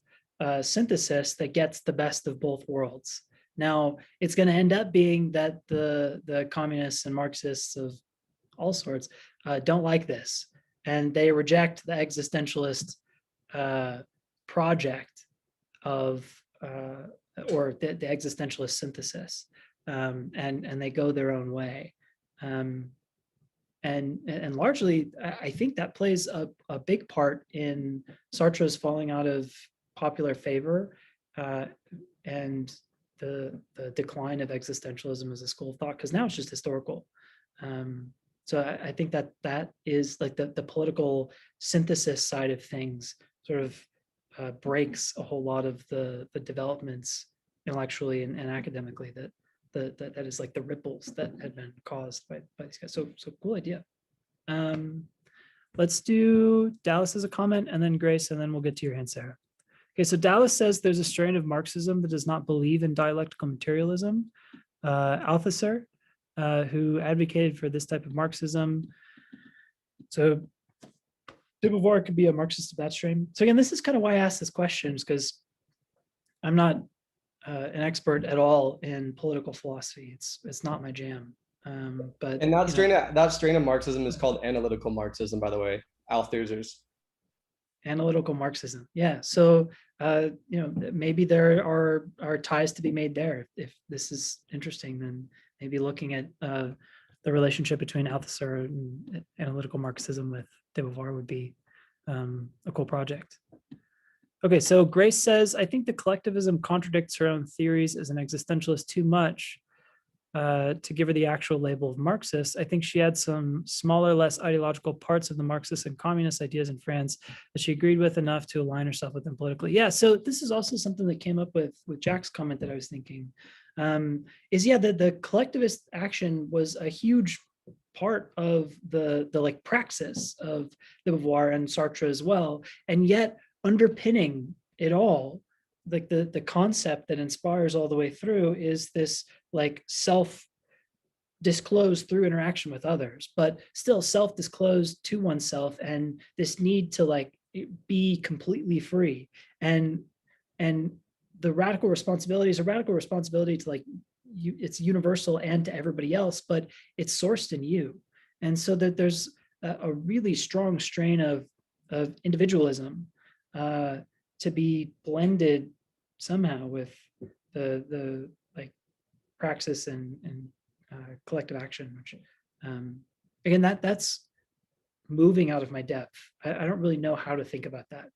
synthesis that gets the best of both worlds. Now, it's going to end up being that the communists and Marxists of all sorts don't like this, and they reject the existentialist project of or the existentialist synthesis, and they go their own way. And largely, I think that plays a big part in Sartre's falling out of popular favor and the decline of existentialism as a school of thought, because now it's just historical. So I think that is like the political synthesis side of things sort of breaks a whole lot of the developments intellectually and academically that is like the ripples that had been caused by these guys. So cool idea. Let's do Dallas as a comment, and then Grace, and then we'll get to your hand, Sarah. Okay, so Dallas says there's a strain of Marxism that does not believe in dialectical materialism. Althusser, who advocated for this type of Marxism. So de Beauvoir could be a Marxist of that strain. So again, this is kind of why I asked this question, because I'm not an expert at all in political philosophy. It's not my jam. But and that strain of Marxism is called analytical Marxism, by the way. Althusser's analytical Marxism. Yeah. So maybe there are ties to be made there. If this is interesting, then maybe looking at the relationship between Althusser and analytical Marxism with de Beauvoir would be a cool project. Okay, so Grace says, I think the collectivism contradicts her own theories as an existentialist too much to give her the actual label of Marxist. I think she had some smaller, less ideological parts of the Marxist and communist ideas in France that she agreed with enough to align herself with them politically. Yeah, so this is also something that came up with Jack's comment that I was thinking, that the collectivist action was a huge part of the like praxis of de Beauvoir and Sartre as well, and yet underpinning it all, like the concept that inspires all the way through is this like self-disclosed through interaction with others, but still self-disclosed to oneself, and this need to like be completely free. And the radical responsibility is a radical responsibility to like it's universal and to everybody else, but it's sourced in you. And so that there's a really strong strain of individualism to be blended somehow with the like praxis and collective action, which again that's moving out of my depth. I don't really know how to think about that.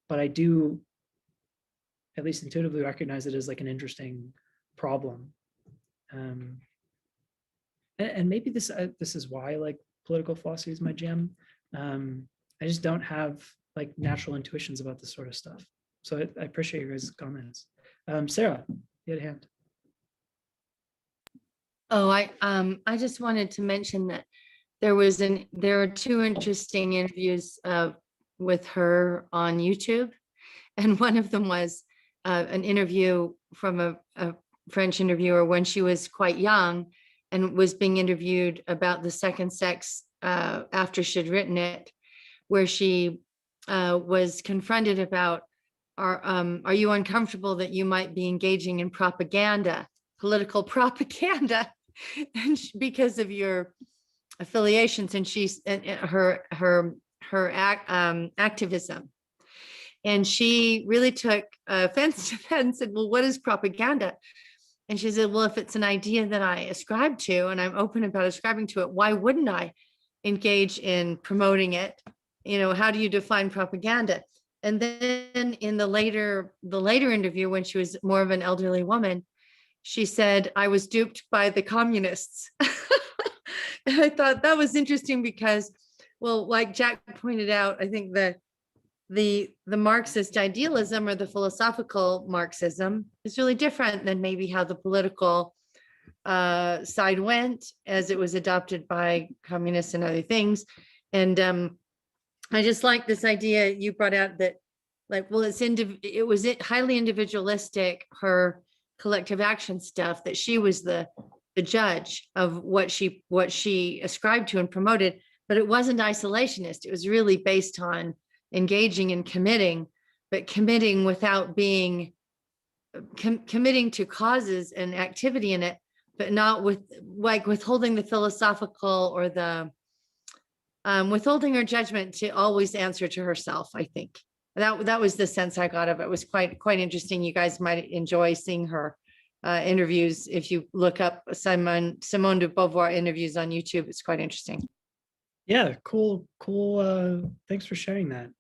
but I do at least intuitively recognize it as like an interesting problem. And maybe this is why like political philosophy is my jam. I just don't have like natural intuitions about this sort of stuff. So I appreciate your guys' comments. Sarah, you had a hand. Oh, I just wanted to mention that there are two interesting interviews with her on YouTube, and one of them was an interview from a French interviewer when she was quite young and was being interviewed about the second sex after she'd written it, where she was confronted about, are you uncomfortable that you might be engaging in propaganda, political propaganda, and because of your affiliations, and she's and her activism. And she really took offense to that and said, well, what is propaganda? And she said, well, if it's an idea that I ascribe to and I'm open about ascribing to it, why wouldn't I engage in promoting it? You know, how do you define propaganda? And then in the later interview, when she was more of an elderly woman, she said, I was duped by the communists. And I thought that was interesting because, well, like Jack pointed out, I think that the Marxist idealism or the philosophical Marxism is really different than maybe how the political side went as it was adopted by communists and other things. And I just like this idea you brought out that, like, well, it was highly individualistic, her collective action stuff, that she was the judge of what she ascribed to and promoted, but it wasn't isolationist. It was really based on engaging and committing, but committing without being committing to causes and activity in it, but not with like withholding the philosophical or the withholding her judgment to always answer to herself. I think that was the sense I got of it. It was quite interesting. You guys might enjoy seeing her interviews if you look up Simone de Beauvoir interviews on YouTube. It's quite interesting. Yeah, cool. Thanks for sharing that.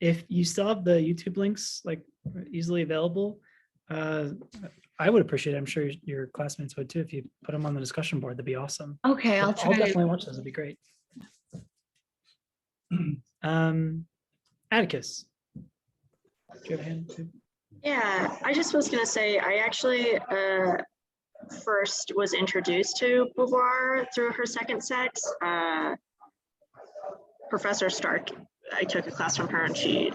If you still have the YouTube links like easily available, I would appreciate it. I'm sure your classmates would too. If you put them on the discussion board, that'd be awesome. Okay, I'll definitely watch those. It'd be great. Atticus, do you have a hand too? Yeah, I just was going to say, I actually first was introduced to Beauvoir through her second sex. Professor Stark, I took a class from her and she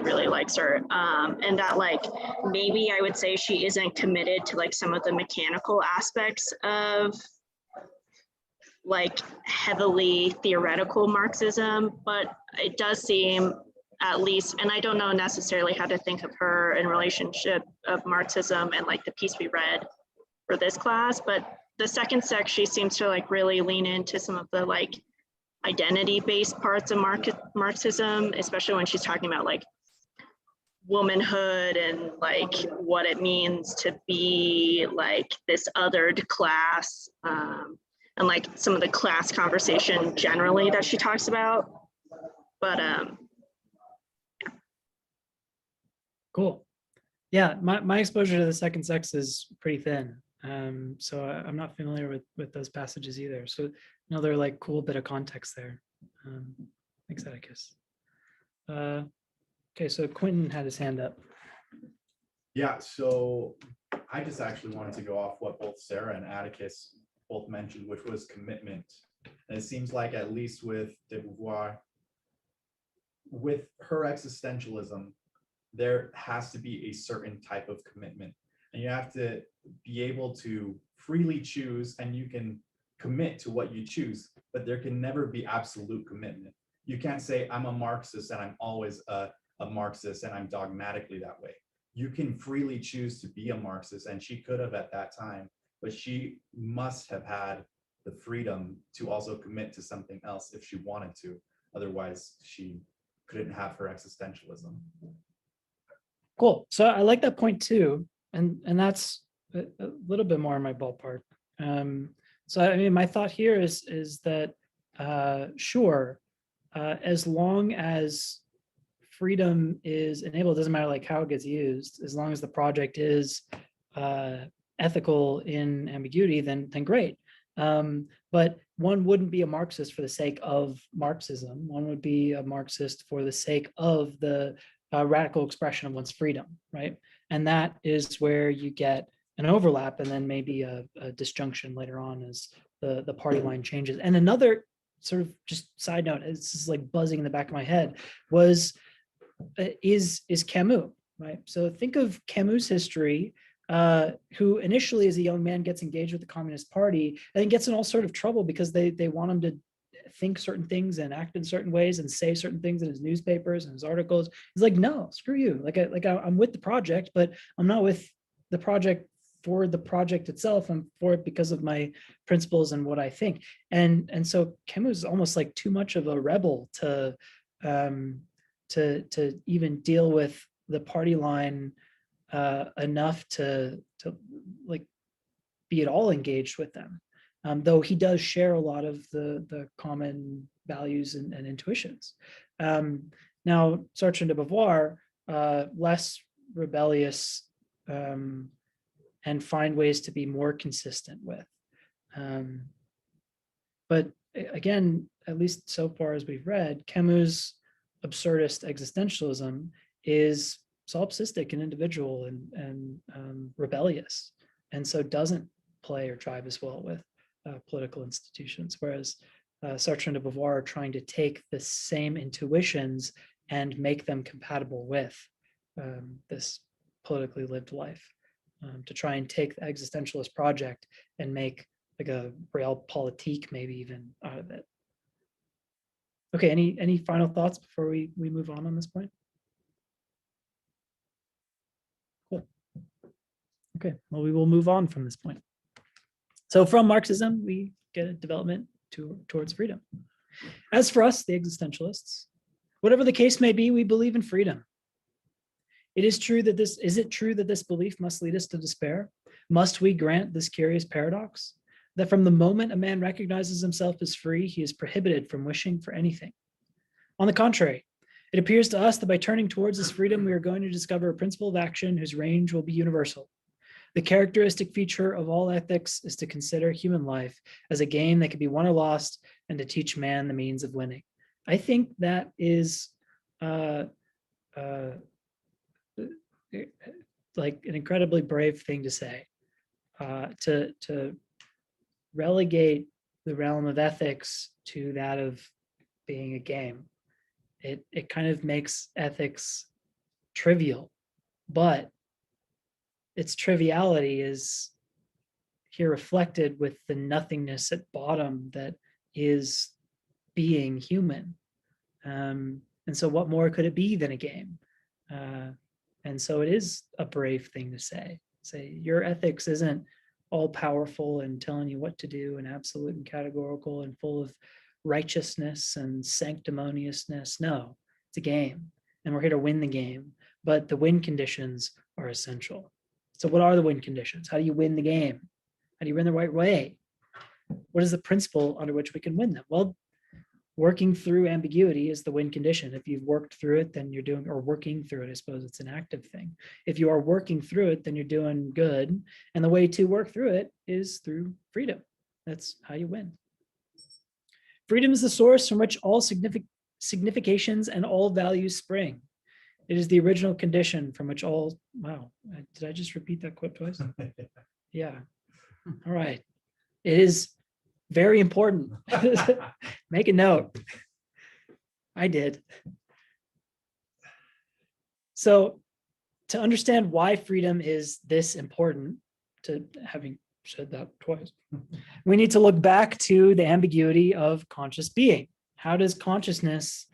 really likes her. And that like, maybe I would say she isn't committed to like some of the mechanical aspects of like heavily theoretical Marxism, but it does seem at least, and I don't know necessarily how to think of her in relationship of Marxism and like the piece we read for this class, but the second sex, she seems to like really lean into some of the like identity-based parts of Marxism, especially when she's talking about like womanhood and like what it means to be like this othered class, and like some of the class conversation generally that she talks about. But Cool. Yeah, my exposure to the second sex is pretty thin. So I'm not familiar with those passages either. So another like cool bit of context there. Thanks, Atticus. Okay, so Quentin had his hand up. Yeah, so I just actually wanted to go off what both Sarah and Atticus both mentioned, which was commitment. And it seems like at least with de Beauvoir, with her existentialism, there has to be a certain type of commitment. And you have to be able to freely choose, and you can commit to what you choose, but there can never be absolute commitment. You can't say, I'm a Marxist and I'm always a Marxist and I'm dogmatically that way. You can freely choose to be a Marxist, and she could have at that time, but she must have had the freedom to also commit to something else if she wanted to. Otherwise, she couldn't have her existentialism. Cool. So I like that point too, and that's a little bit more in my ballpark. So I mean, my thought here is that sure, as long as freedom is enabled, it doesn't matter like how it gets used, as long as the project is ethical in ambiguity, then great. But one wouldn't be a Marxist for the sake of Marxism. One would be a Marxist for the sake of the radical expression of one's freedom, right? And that is where you get an overlap and then maybe a disjunction later on as the party line changes. And another sort of just side note, it's just like buzzing in the back of my head, was is Camus, right? So think of Camus' history, who initially as a young man gets engaged with the Communist Party and then gets in all sort of trouble because they want him to think certain things and act in certain ways and say certain things in his newspapers and his articles. He's like, no, screw you. I'm with the project, but I'm not with the project for the project itself. I'm for it because of my principles and what I think. And so Camus is almost like too much of a rebel to even deal with the party line enough to like be at all engaged with them, though he does share a lot of the common values and intuitions. Now Sartre and Beauvoir, less rebellious and find ways to be more consistent with. But again, at least so far as we've read, Camus' absurdist existentialism is solipsistic and individual and rebellious, and so doesn't play or drive as well with political institutions, whereas Sartre and Beauvoir are trying to take the same intuitions and make them compatible with this politically lived life, to try and take the existentialist project and make like a realpolitik maybe even out of it. Okay, any final thoughts before we move on this point? Cool. Okay, well, we will move on from this point. So from Marxism, we get a development towards freedom. As for us, the existentialists, whatever the case may be, we believe in freedom. Is it true that this belief must lead us to despair? Must we grant this curious paradox? That from the moment a man recognizes himself as free, he is prohibited from wishing for anything. On the contrary, it appears to us that by turning towards this freedom, we are going to discover a principle of action whose range will be universal. The characteristic feature of all ethics is to consider human life as a game that can be won or lost and to teach man the means of winning. I think that is like an incredibly brave thing to say, to relegate the realm of ethics to that of being a game. It kind of makes ethics trivial, but its triviality is here reflected with the nothingness at bottom that is being human. And so what more could it be than a game? And so it is a brave thing to say your ethics isn't all powerful and telling you what to do and absolute and categorical and full of righteousness and sanctimoniousness. No, it's a game and we're here to win the game, but the win conditions are essential. So what are the win conditions? How do you win the game? How do you win the right way? What is the principle under which we can win them? Well, working through ambiguity is the win condition. If you've worked through it, then you're doing, or working through it, I suppose it's an active thing. If you are working through it, then you're doing good. And the way to work through it is through freedom. That's how you win. Freedom is the source from which all significations and all values spring. It is the original condition from which all, wow, did I just repeat that quote twice? Yeah. All right. It is very important. Make a note. I did. So to understand why freedom is this important, to having said that twice, we need to look back to the ambiguity of conscious being. How does consciousness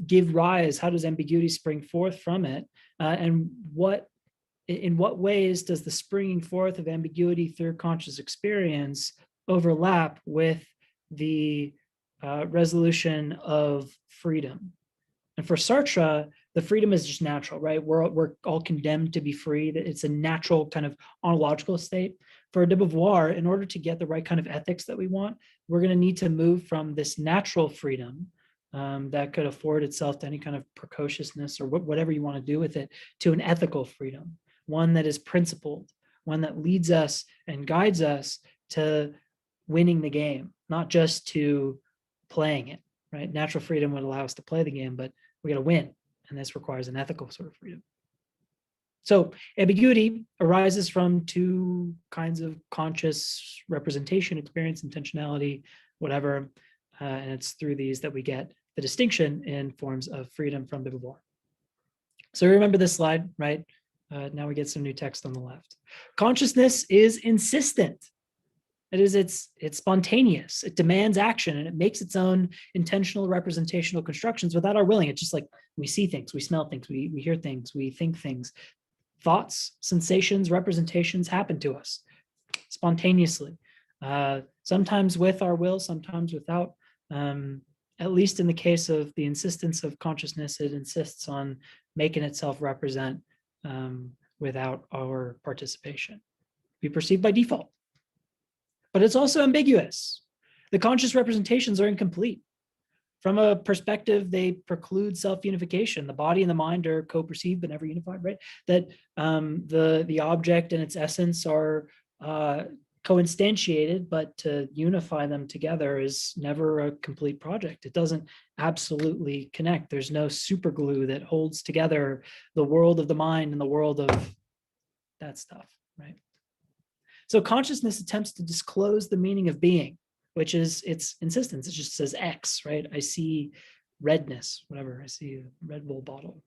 give rise? How does ambiguity spring forth from it? And in what ways does the springing forth of ambiguity through conscious experience overlap with the resolution of freedom? And for Sartre, the freedom is just natural, right? We're all condemned to be free. That it's a natural kind of ontological state. For de Beauvoir, in order to get the right kind of ethics that we want, we're going to need to move from this natural freedom that could afford itself to any kind of precociousness or whatever you want to do with it, to an ethical freedom, one that is principled, one that leads us and guides us to winning the game, not just to playing it, right? Natural freedom would allow us to play the game, but we got to win. And this requires an ethical sort of freedom. So ambiguity arises from two kinds of conscious representation, experience, intentionality, whatever. And it's through these that we get the distinction in forms of freedom from Beauvoir. So remember this slide, right? Now we get some new text on the left. Consciousness is insistent. It's spontaneous. It demands action, and it makes its own intentional representational constructions without our willing. It's just like we see things, we smell things, we hear things, we think things. Thoughts, sensations, representations happen to us spontaneously. Sometimes with our will, sometimes without. At least in the case of the insistence of consciousness, it insists on making itself represent without our participation. We perceive by default. But it's also ambiguous. The conscious representations are incomplete. From a perspective, they preclude self-unification. The body and the mind are co-perceived but never unified, right? That the object and its essence are co-instantiated, but to unify them together is never a complete project. It doesn't absolutely connect. There's no super glue that holds together the world of the mind and the world of that stuff, right? So consciousness attempts to disclose the meaning of being, which is its insistence. It just says X, right? I see redness, whatever. I see a Red Bull bottle.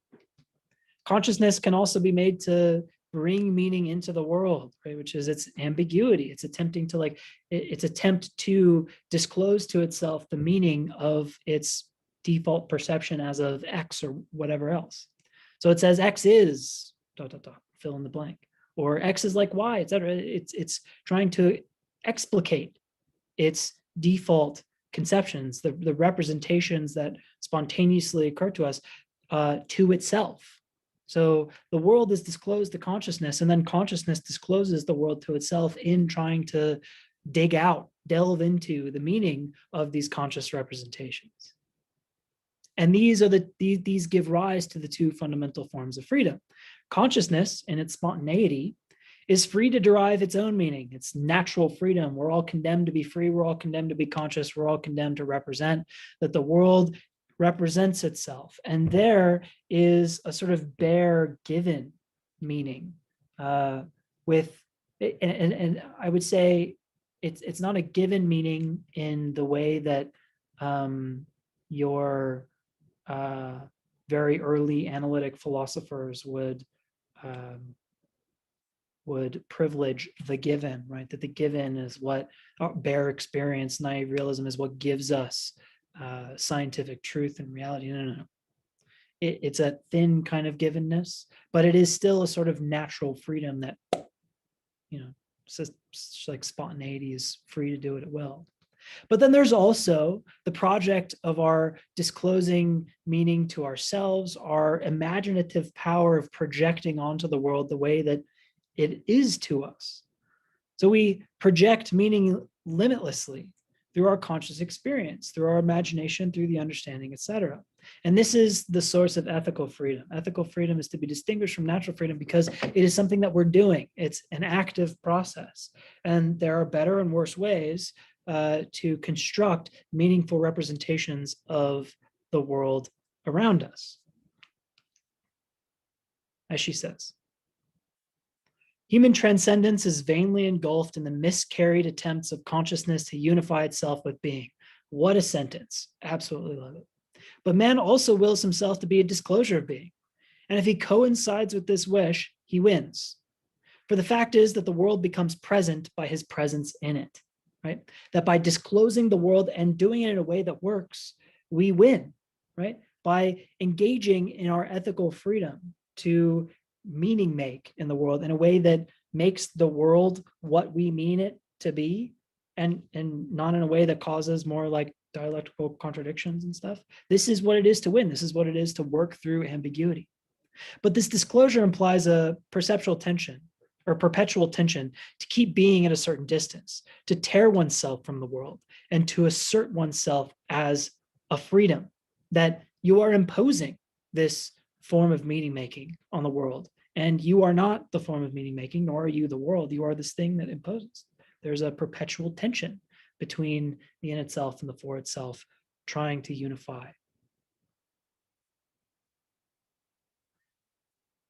Consciousness can also be made to bring meaning into the world, right? Which is its ambiguity. It's attempting to its attempt to disclose to itself the meaning of its default perception as of X or whatever else. So it says X is ... fill in the blank, or X is like Y, etc. It's trying to explicate its default conceptions, the representations that spontaneously occur to us, to itself. So the world is disclosed to consciousness, and then consciousness discloses the world to itself in trying to delve into the meaning of these conscious representations. And these give rise to the two fundamental forms of freedom. Consciousness, in its spontaneity, is free to derive its own meaning. It's natural freedom. We're all condemned to be free. We're all condemned to be conscious. We're all condemned to represent, that the world represents itself. And there is a sort of bare given meaning and I would say it's not a given meaning in the way that your very early analytic philosophers would privilege the given, right? That the given is what bare experience, naive realism is what gives us scientific truth and reality. No. It's a thin kind of givenness, but it is still a sort of natural freedom that, says like spontaneity is free to do what it will. But then there's also the project of our disclosing meaning to ourselves, our imaginative power of projecting onto the world the way that it is to us. So we project meaning limitlessly through our conscious experience, through our imagination, through the understanding, etc. And this is the source of ethical freedom. Ethical freedom is to be distinguished from natural freedom because it is something that we're doing. It's an active process. And there are better and worse ways to construct meaningful representations of the world around us. As she says, human transcendence is vainly engulfed in the miscarried attempts of consciousness to unify itself with being. What a sentence. Absolutely love it. But man also wills himself to be a disclosure of being. And if he coincides with this wish, he wins. For the fact is that the world becomes present by his presence in it, right? That by disclosing the world and doing it in a way that works, we win, right? By engaging in our ethical freedom to meaning make in the world in a way that makes the world what we mean it to be, and not in a way that causes more like dialectical contradictions and stuff. This is what it is to win. This is what it is to work through ambiguity. But this disclosure implies a perceptual tension or perpetual tension to keep being at a certain distance, to tear oneself from the world, and to assert oneself as a freedom, that you are imposing this form of meaning making on the world. And you are not the form of meaning making, nor are you the world. You are this thing that imposes. There's a perpetual tension between the in itself and the for itself, trying to unify.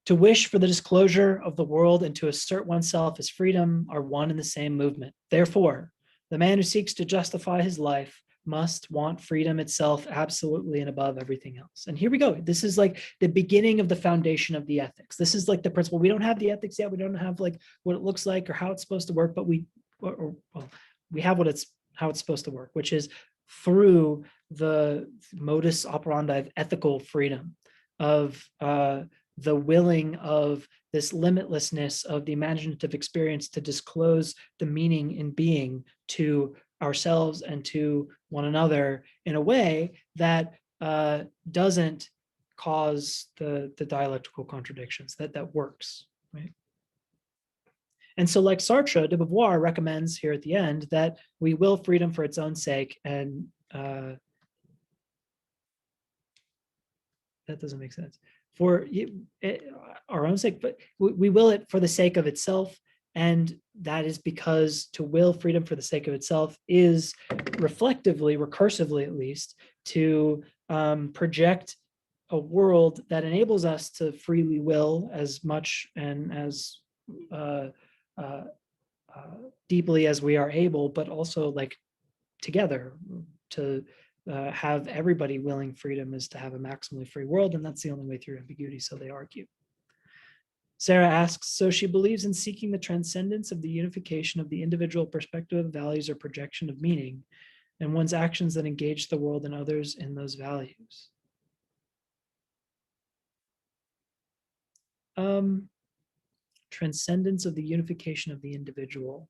To wish for the disclosure of the world and to assert oneself as freedom are one and the same movement. Therefore, the man who seeks to justify his life must want freedom itself absolutely and above everything else. And here we go. This is like the beginning of the foundation of the ethics. This is like the principle. We don't have the ethics yet. We don't have like what it looks like or how it's supposed to work, but we have how it's supposed to work, which is through the modus operandi of ethical freedom, of the willing of this limitlessness of the imaginative experience to disclose the meaning in being to ourselves and to one another in a way that doesn't cause the dialectical contradictions, that works, right? And so like Sartre, de Beauvoir recommends here at the end that we will freedom for its own sake, and that doesn't make sense. For our own sake, but we will it for the sake of itself. And that is because to will freedom for the sake of itself is reflectively, recursively at least, to project a world that enables us to freely will as much and as deeply as we are able, but also like together to have everybody willing freedom is to have a maximally free world, and that's the only way through ambiguity, so they argue. Sarah asks, so she believes in seeking the transcendence of the unification of the individual perspective, values, or projection of meaning, and one's actions that engage the world and others in those values. Transcendence of the unification of the individual.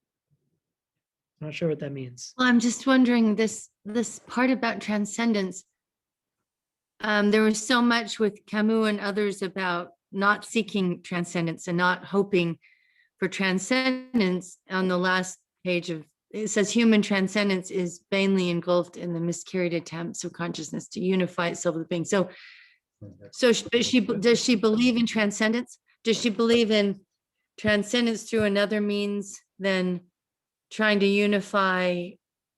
I'm not sure what that means. Well, I'm just wondering this part about transcendence. There was so much with Camus and others about not seeking transcendence and not hoping for transcendence. On the last page of it says human transcendence is vainly engulfed in the miscarried attempts of consciousness to unify itself with being. So does she believe in transcendence? Does she believe in transcendence through another means than trying to unify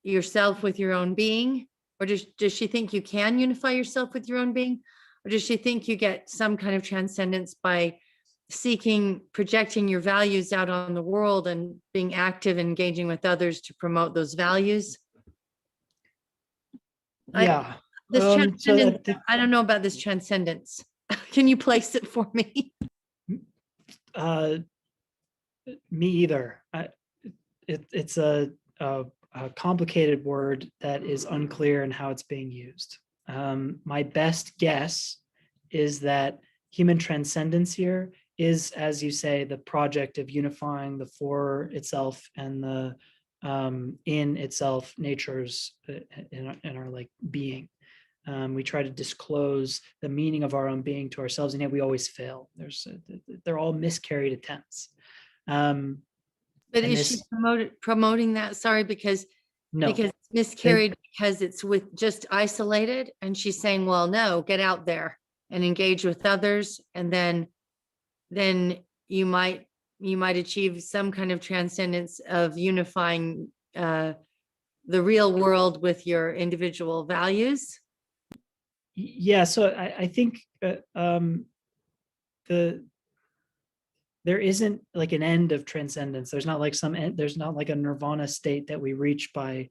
yourself with your own being? Or does she think you can unify yourself with your own being? Or does she think you get some kind of transcendence by projecting your values out on the world and being active, engaging with others to promote those values? Yeah. This transcendence, I don't know about this transcendence. Can you place it for me? Me either. It's a complicated word that is unclear in how it's being used. My best guess is that human transcendence here is, as you say, the project of unifying the for itself and the in itself natures in our like being. We try to disclose the meaning of our own being to ourselves, and yet we always fail. They're all miscarried attempts. But is she promoting that? Sorry, because it's miscarried because it's with just isolated, and she's saying, well, no, get out there and engage with others, and then you might achieve some kind of transcendence of unifying the real world with your individual values. Yeah, so I think there isn't like an end of transcendence. There's not like there's not like a nirvana state that we reach by,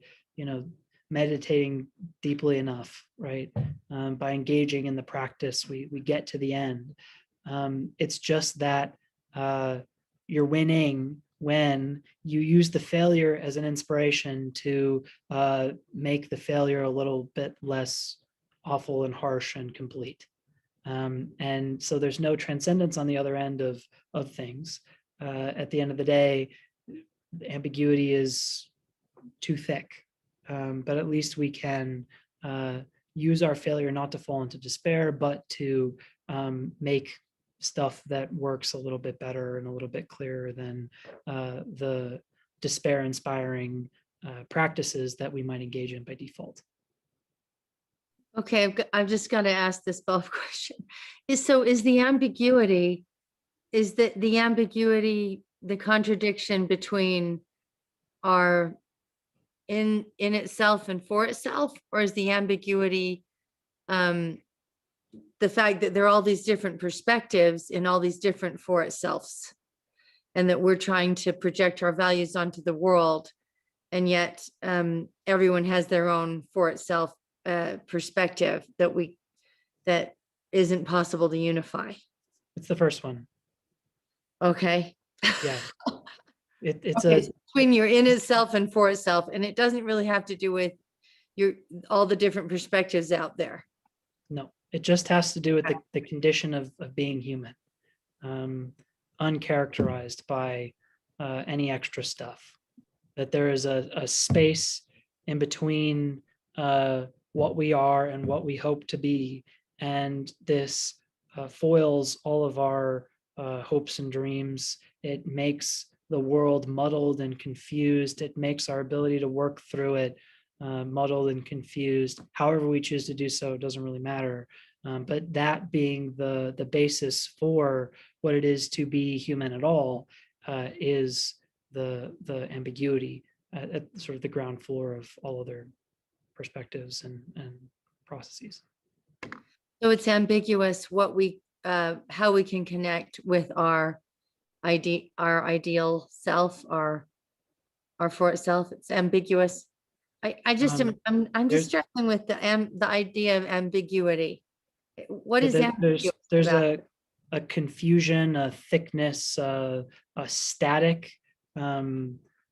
meditating deeply enough, right? By engaging in the practice, we get to the end. It's just that you're winning when you use the failure as an inspiration to make the failure a little bit less awful and harsh and complete. And so there's no transcendence on the other end of things. At the end of the day, the ambiguity is too thick, but at least we can use our failure not to fall into despair, but to make stuff that works a little bit better and a little bit clearer than the despair-inspiring practices that we might engage in by default. Okay, I've just got to ask this follow-up question. Is the ambiguity, is that the ambiguity, the contradiction between our in itself and for itself, or is the ambiguity the fact that there are all these different perspectives in all these different for itselfs, and that we're trying to project our values onto the world, and yet everyone has their own for itself perspective that isn't possible to unify. It's the first one. Okay. Yeah. It's Okay, a, so between your in itself and for itself, and it doesn't really have to do with all the different perspectives out there. no, it just has to do with the condition of being human, uncharacterized by any extra stuff. That there is a space in between what we are and what we hope to be, and this foils all of our hopes and dreams. It makes the world muddled and confused. It makes our ability to work through it muddled and confused. However we choose to do so, it doesn't really matter. But that being the basis for what it is to be human at all is the ambiguity at sort of the ground floor of all other perspectives and processes. So it's ambiguous what we how we can connect with our ideal self, our for itself. It's ambiguous. I just I'm just struggling with the idea of ambiguity. What is ambiguous There's about a confusion, a thickness, a static,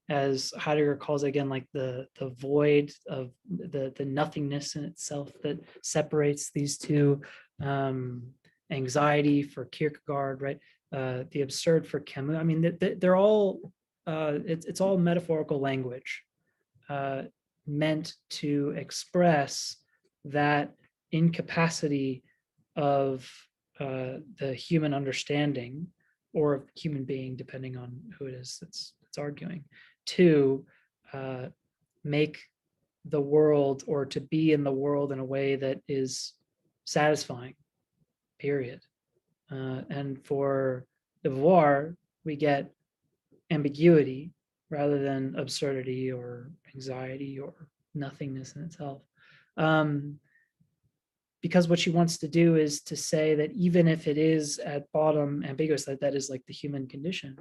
as Heidegger calls it again, like the void of the nothingness in itself that separates these two. Anxiety for Kierkegaard, right? The absurd for Camus. I mean, they're all it's all metaphorical language meant to express that incapacity of the human understanding, or human being, depending on who it is that's arguing, to make the world, or to be in the world in a way that is satisfying, period. And for Beauvoir, we get ambiguity rather than absurdity or anxiety or nothingness in itself. Because what she wants to do is to say that even if it is at bottom ambiguous, that is like the human condition,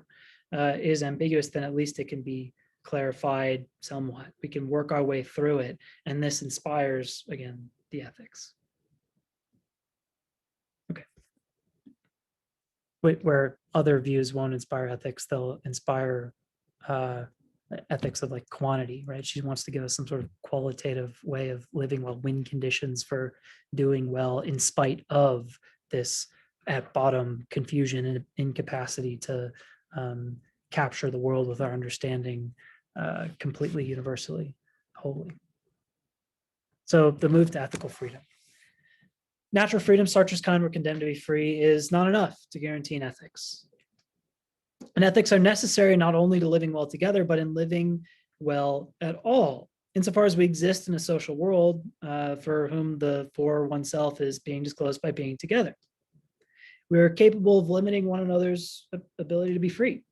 is ambiguous, then at least it can be clarified somewhat. We can work our way through it. And this inspires, again, the ethics. Okay. Where other views won't inspire ethics, they'll inspire ethics of like quantity, right? She wants to give us some sort of qualitative way of living well, win conditions for doing well in spite of this at bottom confusion and incapacity to capture the world with our understanding completely, universally, wholly. So the move to ethical freedom. Natural freedom, Sartre's kind were condemned to be free, is not enough to guarantee an ethics. And ethics are necessary not only to living well together, but in living well at all, insofar as we exist in a social world for whom the for oneself is being disclosed by being together. We are capable of limiting one another's ability to be free,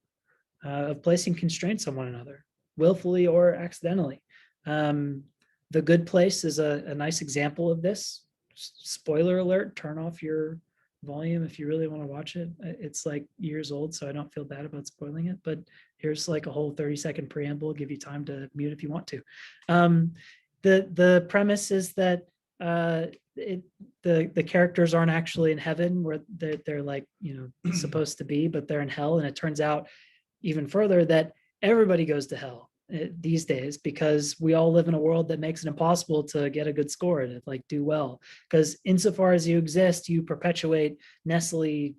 of placing constraints on one another, willfully or accidentally. The Good Place is a nice example of this. Spoiler alert, turn off your volume if you really want to watch it. It's like years old, so I don't feel bad about spoiling it, but here's like a whole 30-second preamble, give you time to mute if you want to. The premise is that the characters aren't actually in heaven where they're like, supposed to be, but they're in hell. And it turns out even further that everybody goes to hell these days, because we all live in a world that makes it impossible to get a good score and like do well, because insofar as you exist, you perpetuate Nestle,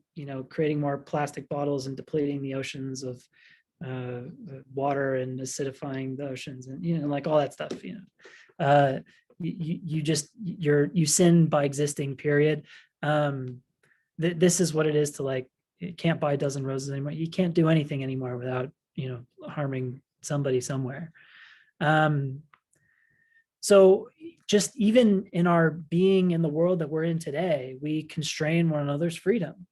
creating more plastic bottles and depleting the oceans of water and acidifying the oceans, and like all that stuff. You sin by existing, period. This is what it is to like, you can't buy a dozen roses anymore. You can't do anything anymore without harming somebody somewhere. So just even in our being in the world that we're in today, we constrain one another's freedom.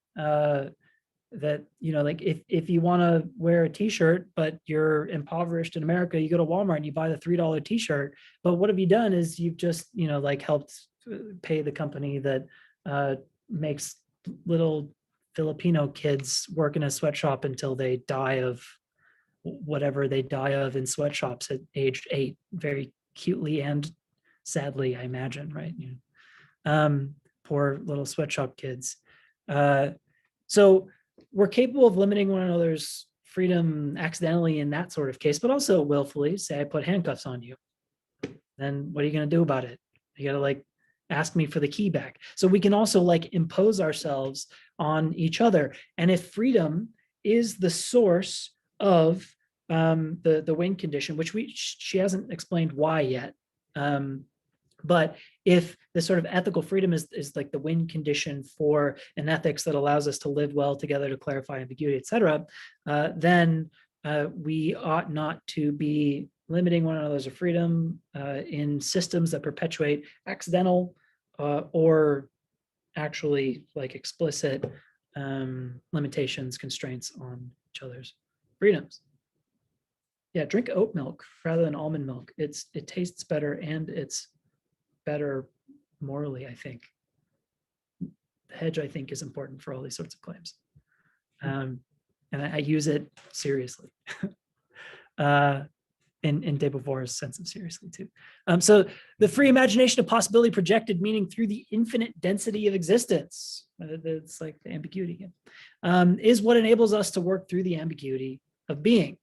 That, you know, like if you want to wear a t-shirt, but you're impoverished in America, you go to Walmart and you buy the $3 t-shirt. But what have you done is you've just, you know, like helped pay the company that makes little Filipino kids work in a sweatshop until they die of whatever they die of in sweatshops at age 8, very cutely and sadly, I imagine, right? You know, poor little sweatshop kids. So we're capable of limiting one another's freedom accidentally in that sort of case, but also willfully. Say I put handcuffs on you, then what are you going to do about it? You got to like ask me for the key back. So we can also like impose ourselves on each other. And if freedom is the source of the win condition, which she hasn't explained why yet, but if the sort of ethical freedom is like the win condition for an ethics that allows us to live well together, to clarify ambiguity, et cetera, then we ought not to be limiting one another's freedom in systems that perpetuate accidental or actually like explicit limitations, constraints on each other's freedoms. Yeah, drink oat milk rather than almond milk. It tastes better and it's better morally, I think. The hedge, I think, is important for all these sorts of claims. And I use it seriously. In de Beauvoir's sense of seriously too. So the free imagination of possibility projected meaning through the infinite density of existence. It's like the ambiguity again, is what enables us to work through the ambiguity of being.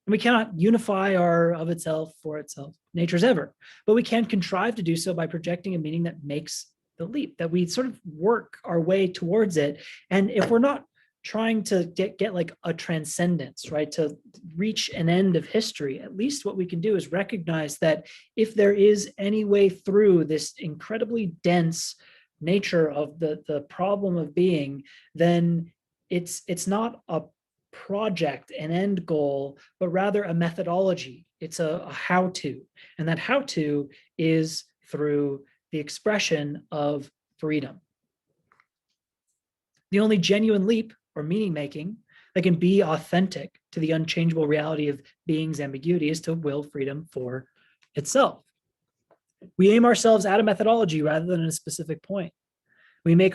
And we cannot unify our of itself, for itself, natures ever, but we can contrive to do so by projecting a meaning that makes the leap, that we sort of work our way towards it. And if we're not trying to get like a transcendence, right, to reach an end of history, at least what we can do is recognize that if there is any way through this incredibly dense nature of the problem of being, then it's not a project, an end goal, but rather a methodology. It's a how-to, and that how-to is through the expression of freedom. The only genuine leap or meaning making that can be authentic to the unchangeable reality of being's ambiguity is to will freedom for itself. We aim ourselves at a methodology rather than a specific point. We make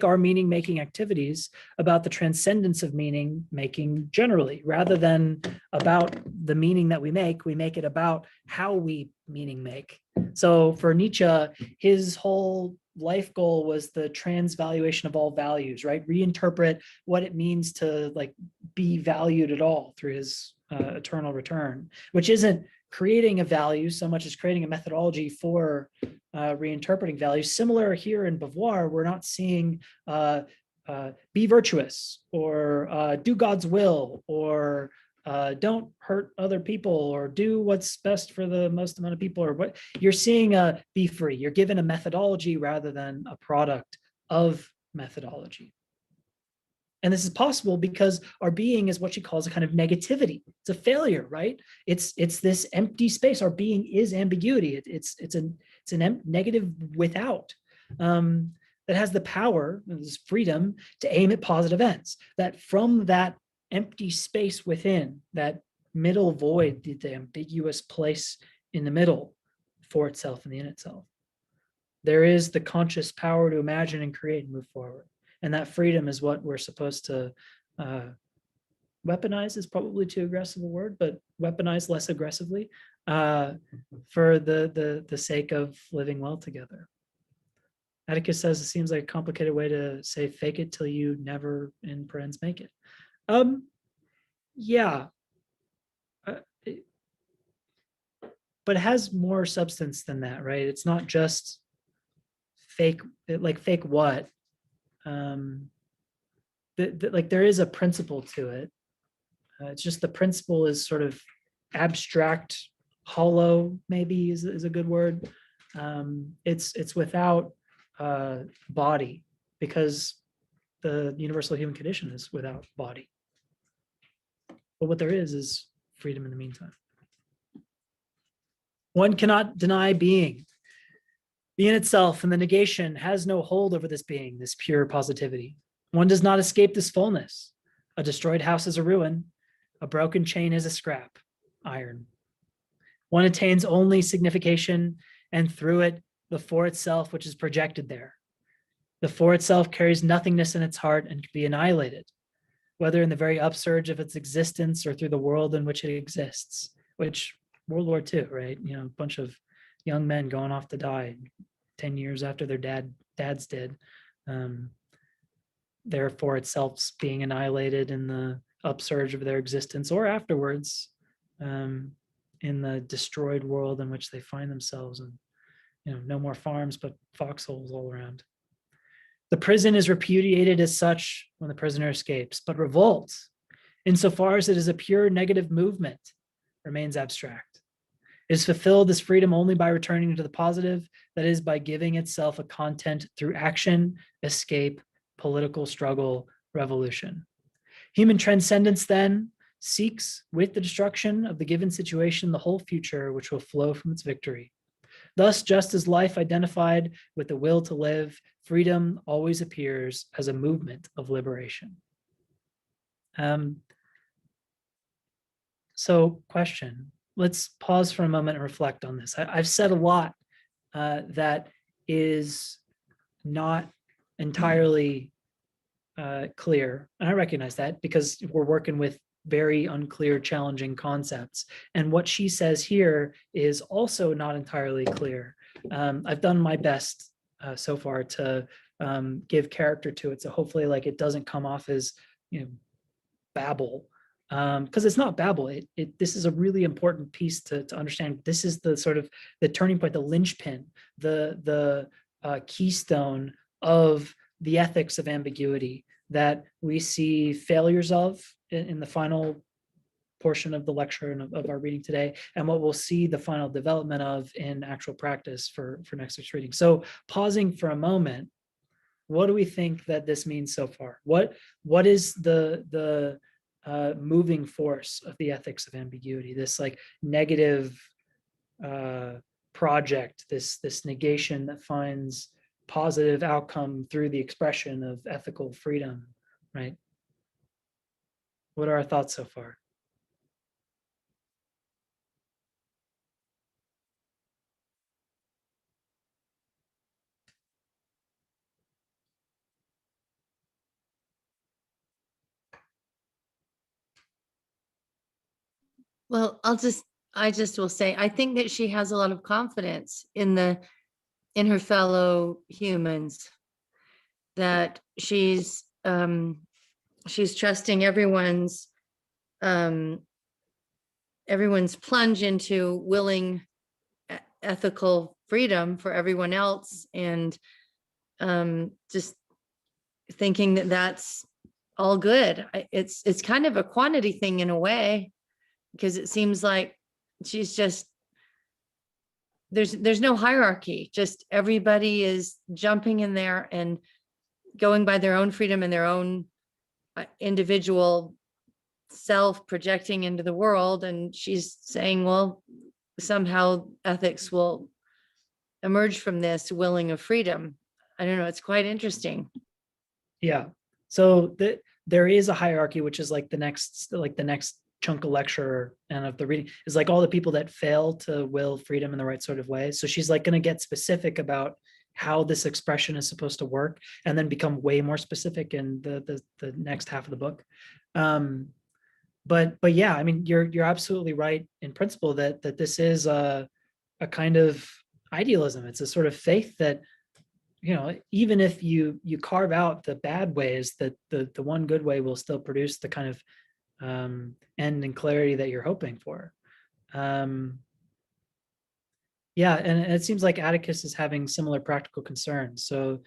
our meaning making activities about the transcendence of meaning making generally, rather than about the meaning that we make it about how we meaning make. So for Nietzsche, his whole life goal was the transvaluation of all values, right? Reinterpret what it means to like be valued at all through his eternal return, which isn't creating a value so much as creating a methodology for reinterpreting values. Similar here in Beauvoir, we're not seeing be virtuous or do God's will or don't hurt other people or do what's best for the most amount of people, or what you're seeing be free. You're given a methodology rather than a product of methodology. And this is possible because our being is what she calls a kind of negativity. It's a failure, right? It's this empty space. Our being is ambiguity. It's an negative without that has the power, this freedom, to aim at positive ends. That from that empty space within, that middle void, the ambiguous place in the middle for itself and the in itself, there is the conscious power to imagine and create and move forward. And that freedom is what we're supposed to weaponize, is probably too aggressive a word, but weaponize less aggressively for the sake of living well together. Atticus says it seems like a complicated way to say fake it till you never, in parens, make it. Yeah. But it has more substance than that, right? It's not just fake, like fake what? Like there is a principle to it. It's just the principle is sort of abstract, hollow, maybe is a good word. It's without body, because the universal human condition is without body. But what there is freedom in the meantime. One cannot deny being. Being itself and the negation has no hold over this being, this pure positivity. One does not escape this fullness. A destroyed house is a ruin. A broken chain is a scrap, iron. One attains only signification, and through it, the for itself which is projected there. The for itself carries nothingness in its heart and can be annihilated, whether in the very upsurge of its existence or through the world in which it exists, which World War II, right? You know, a bunch of young men going off to die 10 years after their dads did. Therefore, itself's being annihilated in the upsurge of their existence or afterwards, in the destroyed world in which they find themselves, and no more farms but foxholes all around. The prison is repudiated as such when the prisoner escapes, but revolt, insofar as it is a pure negative movement, remains abstract. It is fulfilled as freedom only by returning to the positive, that is, by giving itself a content through action, escape, political struggle, revolution. Human transcendence, then, seeks, with the destruction of the given situation, the whole future which will flow from its victory. Thus, just as life identified with the will to live, freedom always appears as a movement of liberation. So, question. Let's pause for a moment and reflect on this. I've said a lot that is not entirely clear, and I recognize that because we're working with very unclear, challenging concepts. And what she says here is also not entirely clear. I've done my best so far to give character to it, so hopefully, like, it doesn't come off as babble. Because it's not babble. This is a really important piece to understand. This is the sort of the turning point, the linchpin, the keystone of the ethics of ambiguity that we see failures of in the final portion of the lecture and of our reading today, and what we'll see the final development of in actual practice for next week's reading. So, pausing for a moment, what do we think that this means so far? What is the moving force of the ethics of ambiguity, this like negative project, this negation that finds positive outcome through the expression of ethical freedom, right? What are our thoughts so far? Well, I just will say, I think that she has a lot of confidence in her fellow humans, that she's trusting everyone's plunge into willing ethical freedom for everyone else, and just thinking that that's all good. It's kind of a quantity thing in a way, because it seems like she's just, there's no hierarchy, just everybody is jumping in there and going by their own freedom and their own individual self projecting into the world. And she's saying, well, somehow ethics will emerge from this willing of freedom. I don't know, it's quite interesting. Yeah. So there is a hierarchy, which is like the next chunk of lecture and of the reading is like all the people that fail to will freedom in the right sort of way. So she's like going to get specific about how this expression is supposed to work, and then become way more specific in the next half of the book. But yeah, I mean, you're absolutely right in principle that this is a kind of idealism. It's a sort of faith that, even if you carve out the bad ways, that the one good way will still produce the kind of end and clarity that you're hoping for. Yeah, and it seems like Atticus is having similar practical concerns. So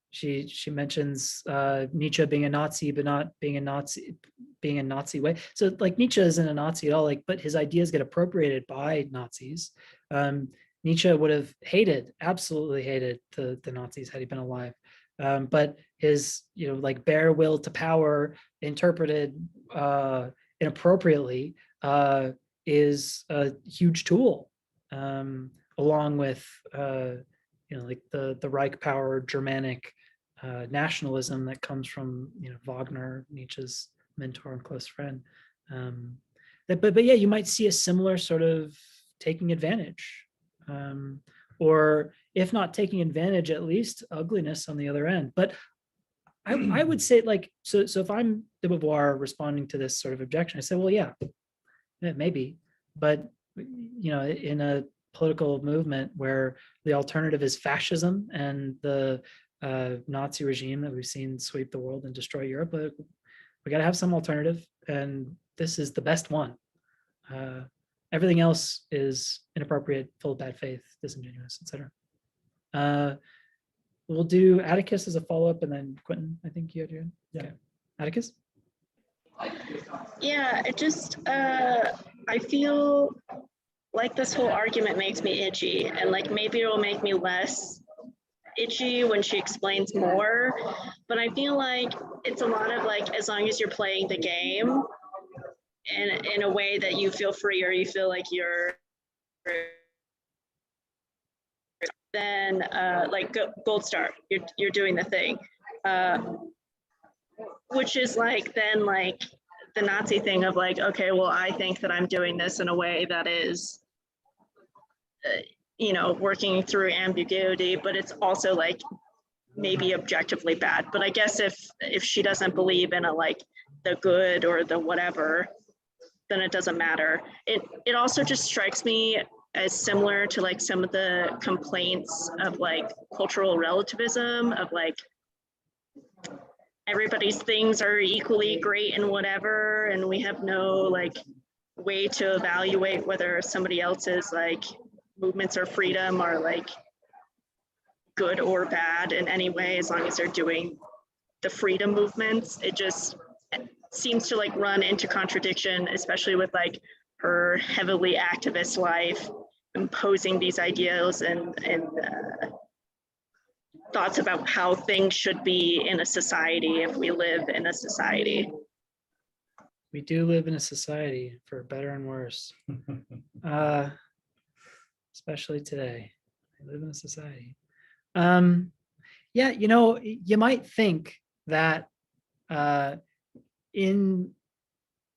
she mentions Nietzsche being a Nazi, but not being a Nazi way. So like Nietzsche isn't a Nazi at all, but his ideas get appropriated by Nazis. Nietzsche would have absolutely hated the Nazis had he been alive. But his, bare will to power interpreted inappropriately is a huge tool along with like the Reich power Germanic nationalism that comes from Wagner, Nietzsche's mentor and close friend. But yeah, you might see a similar sort of taking advantage, or if not taking advantage, at least ugliness on the other end. But I would say, like, so if I'm de Beauvoir responding to this sort of objection, I say, well, yeah, maybe, but in a political movement where the alternative is fascism and the Nazi regime that we've seen sweep the world and destroy Europe, but we got to have some alternative, and this is the best one. Everything else is inappropriate, full of bad faith, disingenuous, etc. We'll do Atticus as a follow-up, and then Quentin, I think you had your. Yeah. Okay. Atticus? Yeah, it just, I feel like this whole argument makes me itchy, and like maybe it'll make me less itchy when she explains more. But I feel like it's a lot of like, as long as you're playing the game in a way that you feel free or you feel like you're, then like gold star, you're doing the thing. Which is like then like the Nazi thing of like, okay, well, I think that I'm doing this in a way that is, working through ambiguity, but it's also like maybe objectively bad. But I guess if she doesn't believe in a like the good or the whatever, then it doesn't matter. It also just strikes me as similar to like some of the complaints of like cultural relativism of like everybody's things are equally great and whatever, and we have no like way to evaluate whether somebody else's like movements or freedom are like good or bad in any way, as long as they're doing the freedom movements. It just seems to like run into contradiction, especially with like her heavily activist life, imposing these ideals and thoughts about how things should be in a society if we live in a society. We do live in a society, for better and worse. Especially today. We live in a society. Yeah, you might think that in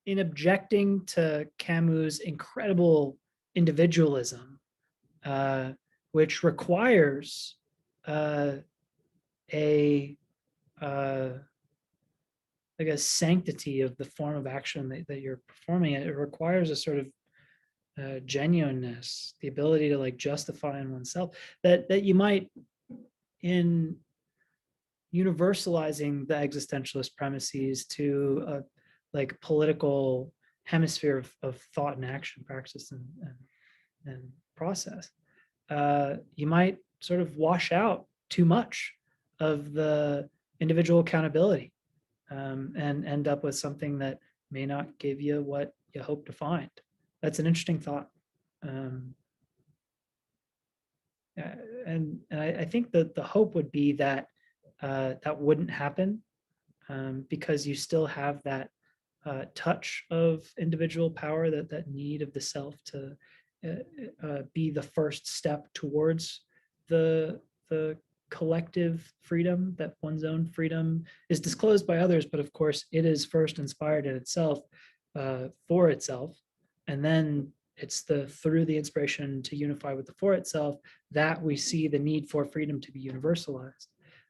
objecting to Camus' incredible individualism, which requires a sanctity of the form of action that you're performing. It requires a sort of genuineness, the ability to like justify in oneself, that you might, in universalizing the existentialist premises to a like political hemisphere of thought and action, praxis and process, you might sort of wash out too much of the individual accountability, and end up with something that may not give you what you hope to find. That's an interesting thought. And I think that the hope would be that that wouldn't happen, because you still have that touch of individual power, that need of the self to be the first step towards the collective freedom, that one's own freedom is disclosed by others, but of course it is first inspired in itself, for itself, and then it's through the inspiration to unify with the for itself that we see the need for freedom to be universalized,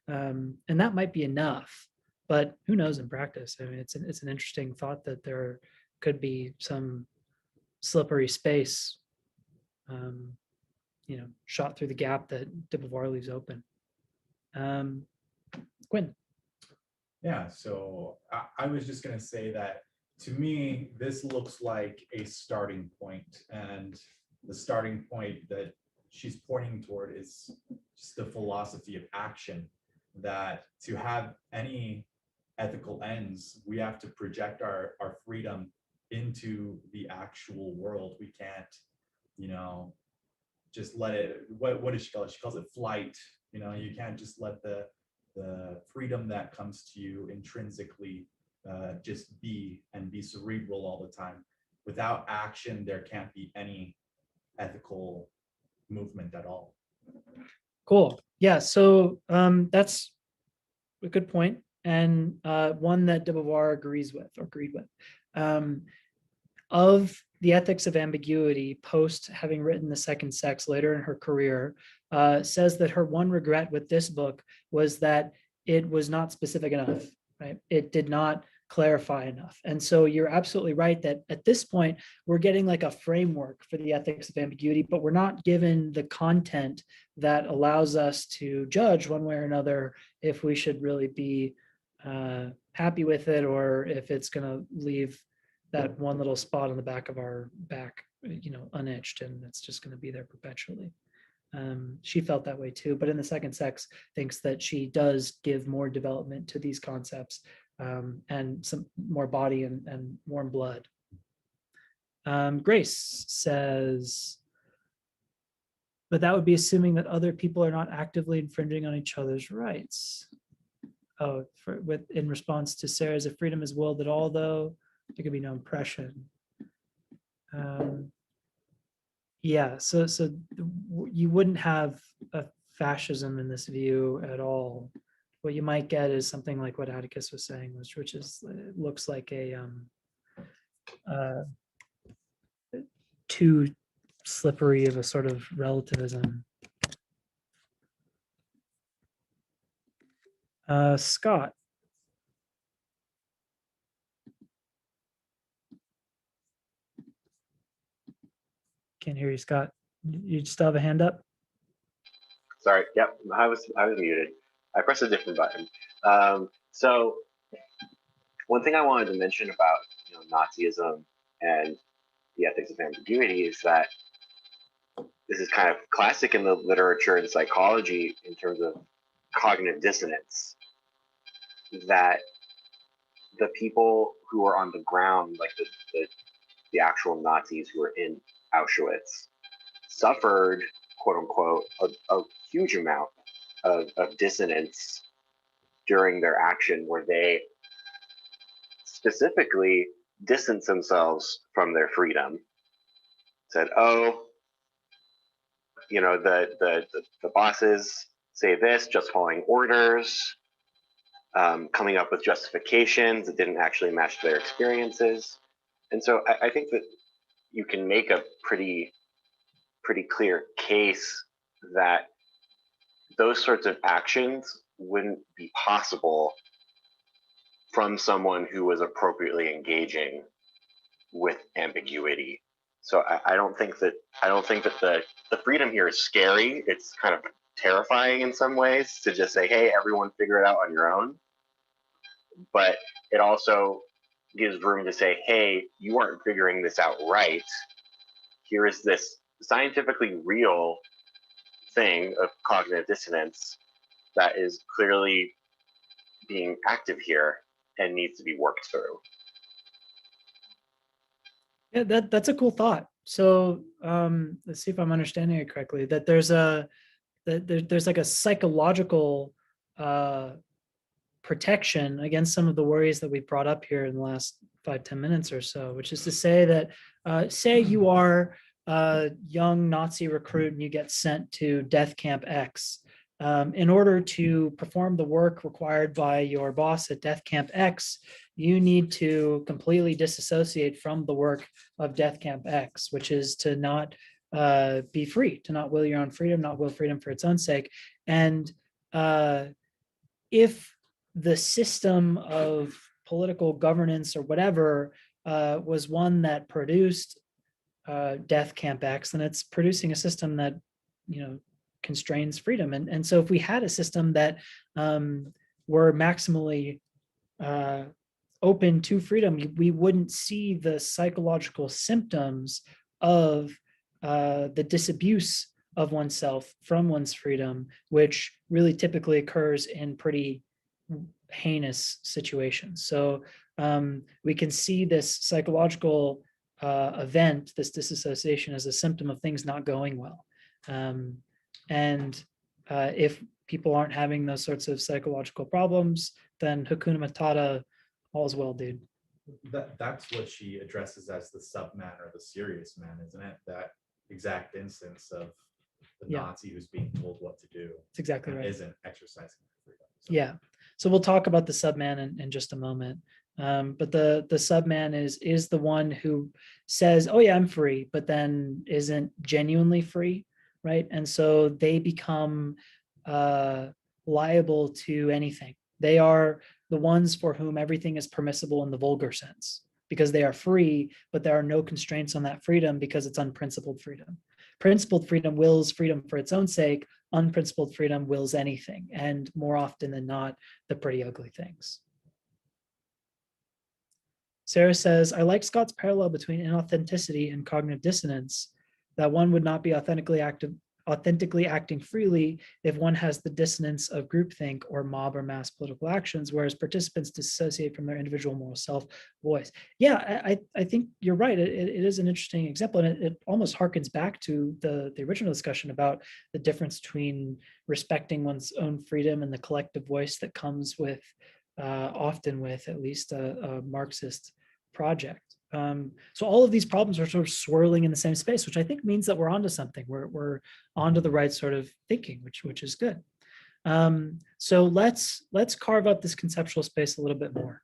and that might be enough, but who knows in practice? I mean, it's an interesting thought that there could be some slippery space, shot through the gap that de Beauvoir leaves open. Quinn. Yeah, so I was just going to say that to me, this looks like a starting point, and the starting point that she's pointing toward is just the philosophy of action, that to have any ethical ends, we have to project our freedom into the actual world. We can't, just let it, what does she call it? She calls it flight. You can't just let the freedom that comes to you intrinsically just be cerebral all the time. Without action, there can't be any ethical movement at all. Cool. Yeah. So that's a good point, and one that de Beauvoir agreed with. Of the ethics of ambiguity, post having written The Second Sex later in her career, says that her one regret with this book was that it was not specific enough, right? It did not clarify enough. And so you're absolutely right that at this point, we're getting like a framework for the ethics of ambiguity, but we're not given the content that allows us to judge one way or another if we should really be happy with it, or if it's going to leave that one little spot on the back of our back, unitched, and it's just going to be there perpetually. She felt that way too, but in The Second Sex thinks that she does give more development to these concepts, and some more body and warm blood. Grace says, but that would be assuming that other people are not actively infringing on each other's rights. Oh, in response to Sarah's, if freedom is willed at all, though, there could be no impression. Yeah, so you wouldn't have a fascism in this view at all. What you might get is something like what Atticus was saying, which is, it looks like a too slippery of a sort of relativism. Scott. Can't hear you, Scott. You still have a hand up? Sorry. Yep. I was muted. I pressed a different button. So one thing I wanted to mention about Nazism and the ethics of ambiguity is that this is kind of classic in the literature and psychology in terms of cognitive dissonance, that the people who are on the ground, like the actual Nazis who were in Auschwitz, suffered, quote unquote, a huge amount of dissonance during their action, where they specifically distanced themselves from their freedom, said, oh, the bosses say this, just following orders, coming up with justifications that didn't actually match their experiences. And so I think that you can make a pretty clear case that those sorts of actions wouldn't be possible from someone who was appropriately engaging with ambiguity. So I don't think that the freedom here is scary. It's kind of terrifying in some ways to just say, hey, everyone figure it out on your own. But it also gives room to say, hey, you aren't figuring this out right. Here is this scientifically real thing of cognitive dissonance that is clearly being active here and needs to be worked through. Yeah, that's a cool thought. So let's see if I'm understanding it correctly, that there's like a psychological protection against some of the worries that we brought up here in the last 5-10 minutes or so, which is to say that say you are a young Nazi recruit and you get sent to Death Camp X. In order to perform the work required by your boss at Death Camp X, you need to completely disassociate from the work of Death Camp X, which is to not be free, to not will your own freedom, not will freedom for its own sake. And if the system of political governance or whatever was one that produced Death Camp X, then it's producing a system that, constrains freedom. And so if we had a system that were maximally open to freedom, we wouldn't see the psychological symptoms of the disabuse of oneself from one's freedom, which really typically occurs in pretty heinous situations. So we can see this psychological event, this disassociation, as a symptom of things not going well. And if people aren't having those sorts of psychological problems, then Hakuna Matata, all's well, dude. That's what she addresses as the subman or the serious man, isn't it? That exact instance of the Yeah. Nazi who's being told what to do That's exactly and right. isn't exercising freedom. So, Yeah. So we'll talk about the subman in just a moment. But the subman is the one who says, oh yeah, I'm free, but then isn't genuinely free, right? And so they become liable to anything. They are the ones for whom everything is permissible in the vulgar sense, because they are free, but there are no constraints on that freedom because it's unprincipled freedom. Principled freedom wills freedom for its own sake. Unprincipled freedom wills anything, and more often than not, the pretty ugly things. Sarah says, I like Scott's parallel between inauthenticity and cognitive dissonance, that one would not be authentically acting freely if one has the dissonance of groupthink or mob or mass political actions, whereas participants dissociate from their individual moral self voice. Yeah, I think you're right. It is an interesting example, and it almost harkens back to the original discussion about the difference between respecting one's own freedom and the collective voice that comes with, often with at least a Marxist project. So all of these problems are sort of swirling in the same space, which I think means that we're onto something. We're onto the right sort of thinking, which is good. So let's carve out this conceptual space a little bit more.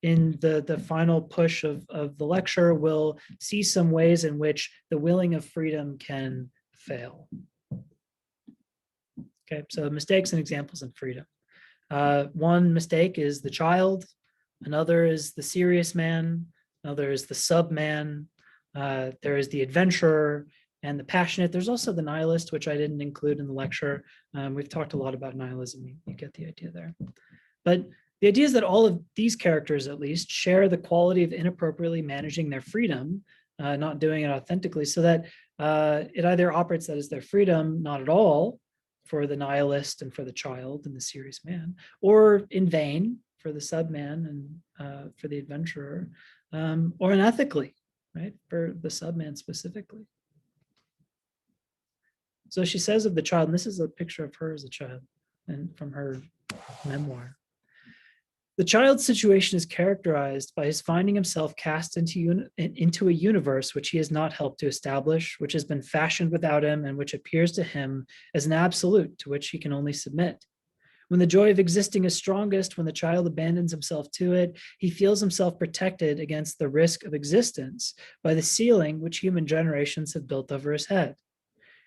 In the final push of the lecture, we'll see some ways in which the willing of freedom can fail. Okay, so mistakes and examples in freedom. One mistake is the child. Another is the serious man. Another is the subman. There is the adventurer and the passionate. There's also the nihilist, which I didn't include in the lecture. We've talked a lot about nihilism. You get the idea there. But the idea is that all of these characters, at least, share the quality of inappropriately managing their freedom, not doing it authentically, so that it either operates that as their freedom, not at all, for the nihilist and for the child and the serious man, or in vain for the subman and for the adventurer, or unethically, right, for the subman specifically. So she says of the child, and this is a picture of her as a child and from her memoir. The child's situation is characterized by his finding himself cast into a universe which he has not helped to establish, which has been fashioned without him, and which appears to him as an absolute to which he can only submit. When the joy of existing is strongest, when the child abandons himself to it, he feels himself protected against the risk of existence by the ceiling which human generations have built over his head.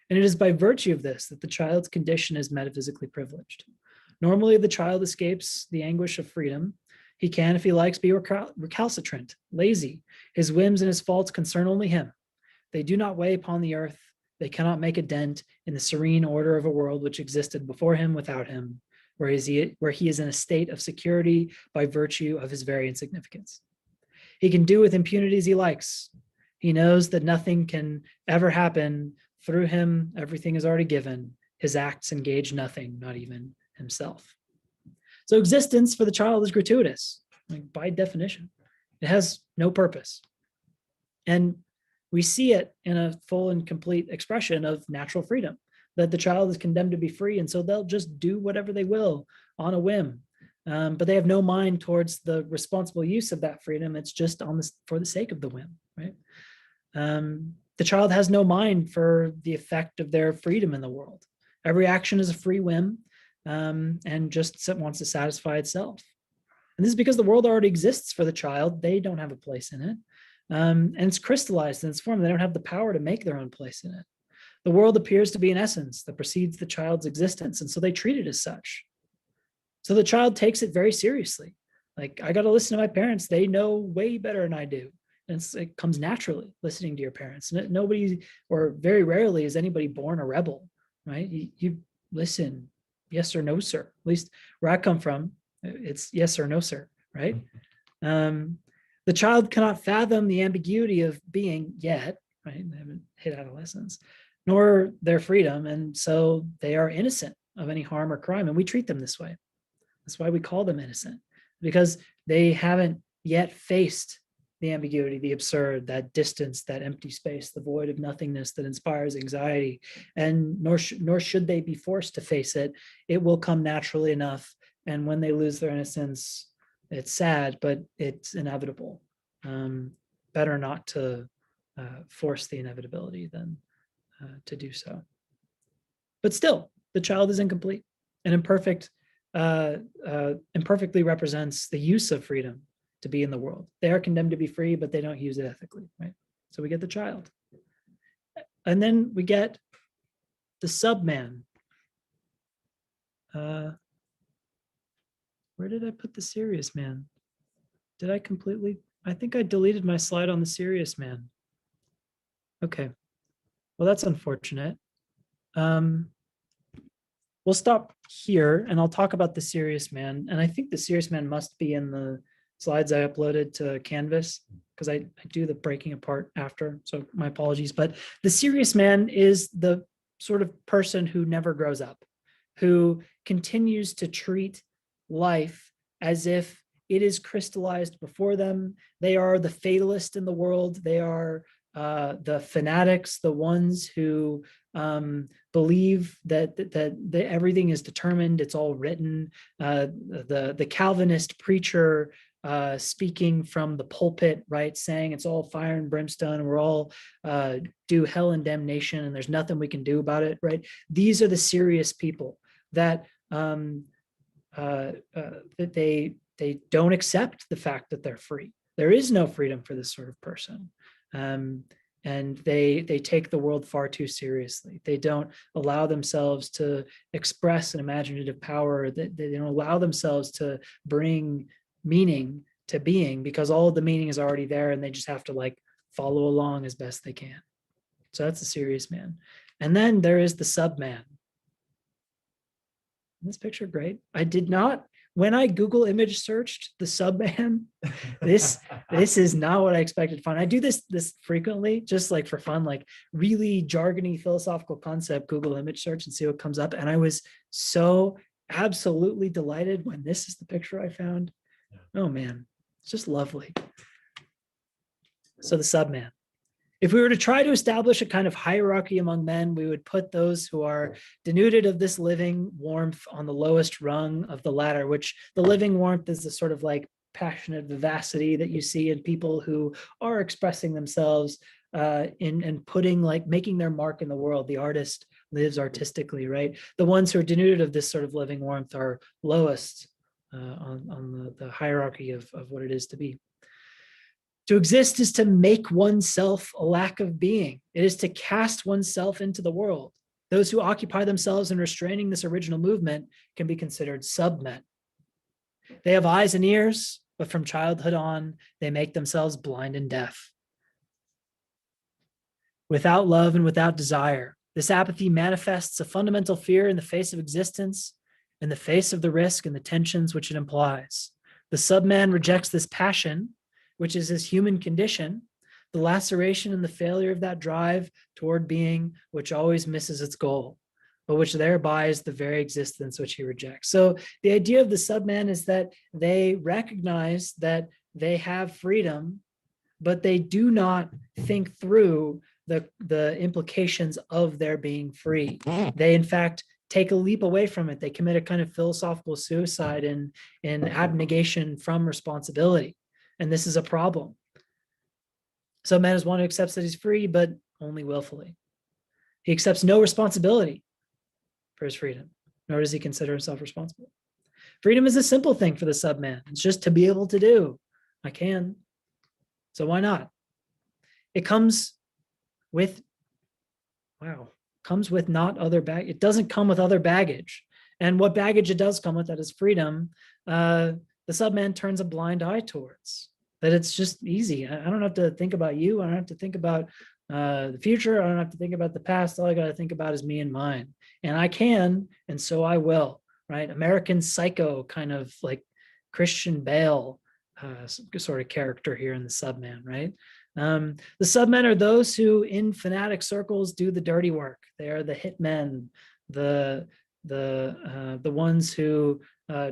And it is by virtue of this that the child's condition is metaphysically privileged. Normally, the child escapes the anguish of freedom. He can, if he likes, be recalcitrant, lazy. His whims and his faults concern only him. They do not weigh upon the earth. They cannot make a dent in the serene order of a world which existed before him without him, where he is in a state of security by virtue of his very insignificance. He can do with impunity as he likes. He knows that nothing can ever happen through him. Everything is already given. His acts engage nothing, not even himself. So existence for the child is gratuitous, like by definition. It has no purpose. And we see it in a full and complete expression of natural freedom, that the child is condemned to be free, and so they'll just do whatever they will on a whim. But they have no mind towards the responsible use of that freedom. It's just for the sake of the whim, right? The child has no mind for the effect of their freedom in the world. Every action is a free whim, and just wants to satisfy itself. And this is because the world already exists for the child. They don't have a place in it. And it's crystallized in its form. They don't have the power to make their own place in it. The world appears to be an essence that precedes the child's existence, and so they treat it as such. So the child takes it very seriously. Like, I got to listen to my parents. They know way better than I do. And it comes naturally, listening to your parents. Nobody, or very rarely, is anybody born a rebel, right? You listen, yes or no, sir. At least where I come from, it's yes or no, sir, right? The child cannot fathom the ambiguity of being yet, right? They haven't hit adolescence, nor their freedom. And so they are innocent of any harm or crime. And we treat them this way. That's why we call them innocent, because they haven't yet faced the ambiguity, the absurd, that distance, that empty space, the void of nothingness that inspires anxiety. And nor should they be forced to face it. It will come naturally enough. And when they lose their innocence, it's sad, but it's inevitable. Better not to force the inevitability than to do so. But still, the child is incomplete and imperfect, imperfectly represents the use of freedom to be in the world. They are condemned to be free, but they don't use it ethically, right? So we get the child. And then we get the subman. Where did I put the serious man? Did I completely? I think I deleted my slide on the serious man. Okay. Well, that's unfortunate. We'll stop here and I'll talk about the serious man. And I think the serious man must be in the slides I uploaded to Canvas because I do the breaking apart after. So my apologies. But the serious man is the sort of person who never grows up, who continues to treat life as if it is crystallized before them. They are the fatalist in the world. They are the fanatics, the ones who believe that everything is determined, it's all written. The Calvinist preacher speaking from the pulpit, right, saying it's all fire and brimstone, and we're all do hell and damnation, and there's nothing we can do about it, right? These are the serious people that they don't accept the fact that they're free. There is no freedom for this sort of person. And they take the world far too seriously. They don't allow themselves to express an imaginative power. They don't allow themselves to bring meaning to being because all of the meaning is already there and they just have to like follow along as best they can. So that's the serious man. And then there is the subman. This picture great. I did not, when I Google image searched the subman, this is not what I expected to find. I do this frequently, just like for fun, like really jargony philosophical concept, Google image search and see what comes up. And I was so absolutely delighted when this is the picture I found. Oh man, it's just lovely. So the subman. If we were to try to establish a kind of hierarchy among men, we would put those who are denuded of this living warmth on the lowest rung of the ladder, which the living warmth is the sort of like passionate vivacity that you see in people who are expressing themselves in putting, like making their mark in the world. The artist lives artistically, right? The ones who are denuded of this sort of living warmth are lowest on the hierarchy of what it is to be. To exist is to make oneself a lack of being. It is to cast oneself into the world. Those who occupy themselves in restraining this original movement can be considered submen. They have eyes and ears, but from childhood on, they make themselves blind and deaf. Without love and without desire, this apathy manifests a fundamental fear in the face of existence, in the face of the risk and the tensions which it implies. The subman rejects this passion, which is his human condition, the laceration and the failure of that drive toward being, which always misses its goal, but which thereby is the very existence which he rejects. So the idea of the subman is that they recognize that they have freedom, but they do not think through the implications of their being free. They, in fact, take a leap away from it. They commit a kind of philosophical suicide in abnegation from responsibility. And this is a problem. Some man is one who accepts that he's free, but only willfully. He accepts no responsibility for his freedom, nor does he consider himself responsible. Freedom is a simple thing for the subman. It's just to be able to do. I can. So why not? It comes with, comes with not other baggage. It doesn't come with other baggage. And what baggage it does come with, that is freedom, the subman turns a blind eye towards. That it's just easy. I don't have to think about you. I don't have to think about the future. I don't have to think about the past. All I got to think about is me and mine. And I can, and so I will, right? American Psycho kind of like Christian Bale sort of character here in the subman, right? The submen are those who in fanatic circles do the dirty work. They are the hitmen, the ones who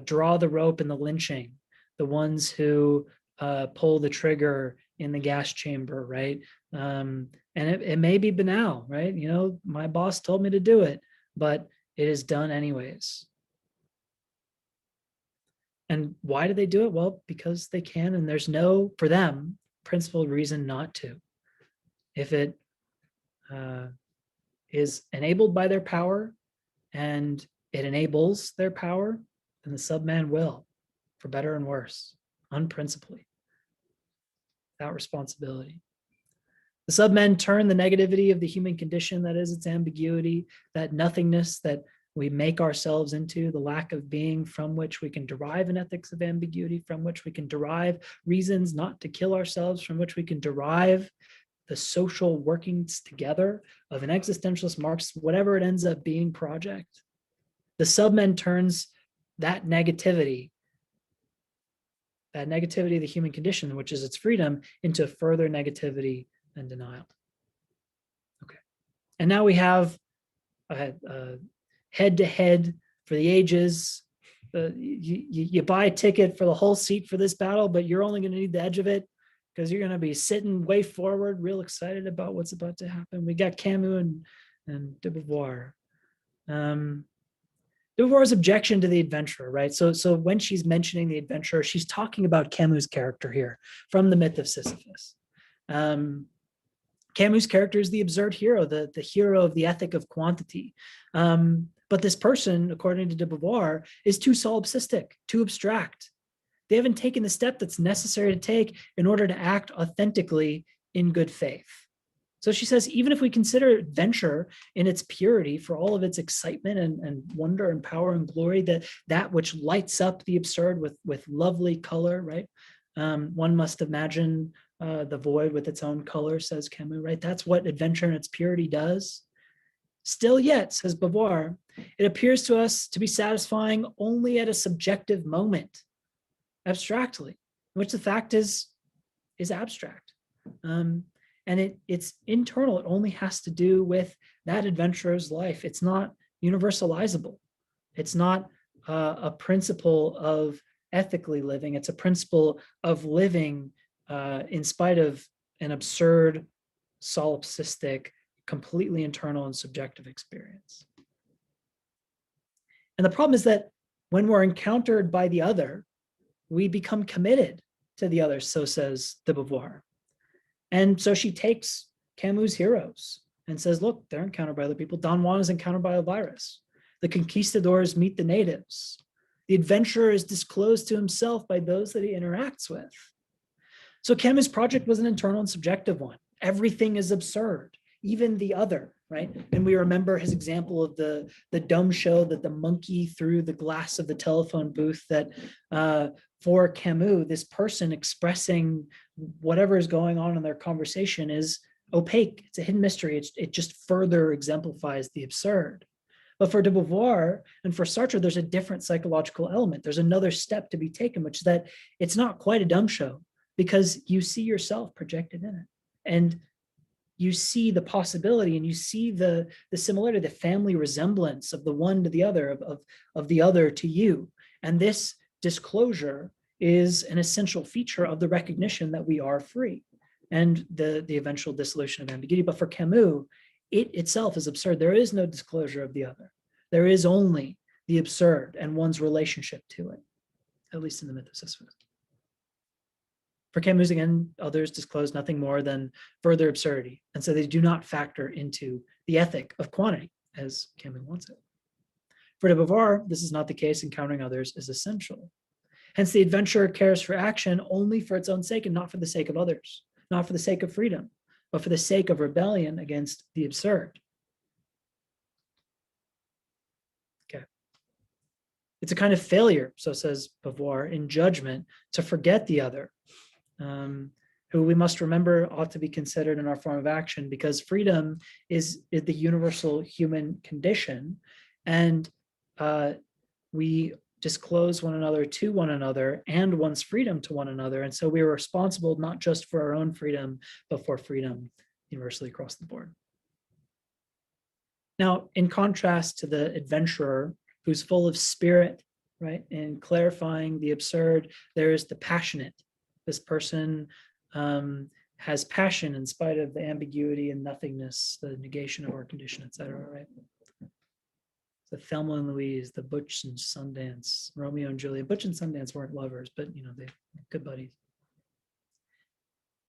draw the rope in the lynching, the ones who pull the trigger in the gas chamber, right? And it may be banal, right? You know, my boss told me to do it, but it is done anyways. And why do they do it? Well, because they can, and there's no, for them, principled reason not to. If it is enabled by their power, and it enables their power, and the subman will, for better and worse, unprincipally, without responsibility. The submen turn the negativity of the human condition, that is its ambiguity, that nothingness that we make ourselves into, the lack of being from which we can derive an ethics of ambiguity, from which we can derive reasons not to kill ourselves, from which we can derive the social workings together of an existentialist Marxist, whatever it ends up being, project. The submen turns that negativity of the human condition, which is its freedom, into further negativity and denial. Okay. And now we have a head-to-head for the ages. You buy a ticket for the whole seat for this battle, but you're only going to need the edge of it because you're going to be sitting way forward, real excited about what's about to happen. We got Camus and de Beauvoir. De Beauvoir's objection to the adventurer, right? So when she's mentioning the adventurer, she's talking about Camus' character here from the myth of Sisyphus. Camus' character is the absurd hero, the hero of the ethic of quantity. But this person, according to de Beauvoir, is too solipsistic, too abstract. They haven't taken the step that's necessary to take in order to act authentically in good faith. So she says, even if we consider adventure in its purity, for all of its excitement and wonder and power and glory, that which lights up the absurd with lovely color, right? One must imagine the void with its own color, says Camus, right? That's what adventure in its purity does. Still yet, says Beauvoir, it appears to us to be satisfying only at a subjective moment, abstractly, which the fact is abstract. And it's internal. It only has to do with that adventurer's life. It's not universalizable. It's not a principle of ethically living. It's a principle of living in spite of an absurd, solipsistic, completely internal and subjective experience. And the problem is that when we're encountered by the other, we become committed to the other, so says de Beauvoir. And so she takes Camus' heroes and says, look, they're encountered by other people. Don Juan is encountered by a virus. The conquistadors meet the natives. The adventurer is disclosed to himself by those that he interacts with. So Camus' project was an internal and subjective one. Everything is absurd, even the other, right? And we remember his example of the dumb show that the monkey threw the glass of the telephone booth, that for Camus, this person expressing whatever is going on in their conversation is opaque. It's a hidden mystery. It just further exemplifies the absurd. But for de Beauvoir and for Sartre, there's a different psychological element. There's another step to be taken, which is that it's not quite a dumb show, because you see yourself projected in it. And you see the possibility, and you see the similarity, the family resemblance of the one to the other, of the other to you. And this disclosure is an essential feature of the recognition that we are free and the eventual dissolution of ambiguity. But for Camus, it itself is absurd. There is no disclosure of the other. There is only the absurd and one's relationship to it, at least in the myth of Sisyphus. For Camus, again, others disclose nothing more than further absurdity. And so they do not factor into the ethic of quantity as Camus wants it. For de Beauvoir, this is not the case. Encountering others is essential. Hence, the adventurer cares for action only for its own sake and not for the sake of others, not for the sake of freedom, but for the sake of rebellion against the absurd. Okay. It's a kind of failure, so says Beauvoir, in judgment to forget the other, who we must remember ought to be considered in our form of action, because freedom is the universal human condition, and we disclose one another to one another and one's freedom to one another. And so we are responsible not just for our own freedom, but for freedom universally across the board. Now, in contrast to the adventurer who's full of spirit, right, in clarifying the absurd, there is the passionate. This person has passion in spite of the ambiguity and nothingness, the negation of our condition, etc. Right? The Thelma and Louise, the Butch and Sundance, Romeo and Juliet. Butch and Sundance weren't lovers, but they're good buddies.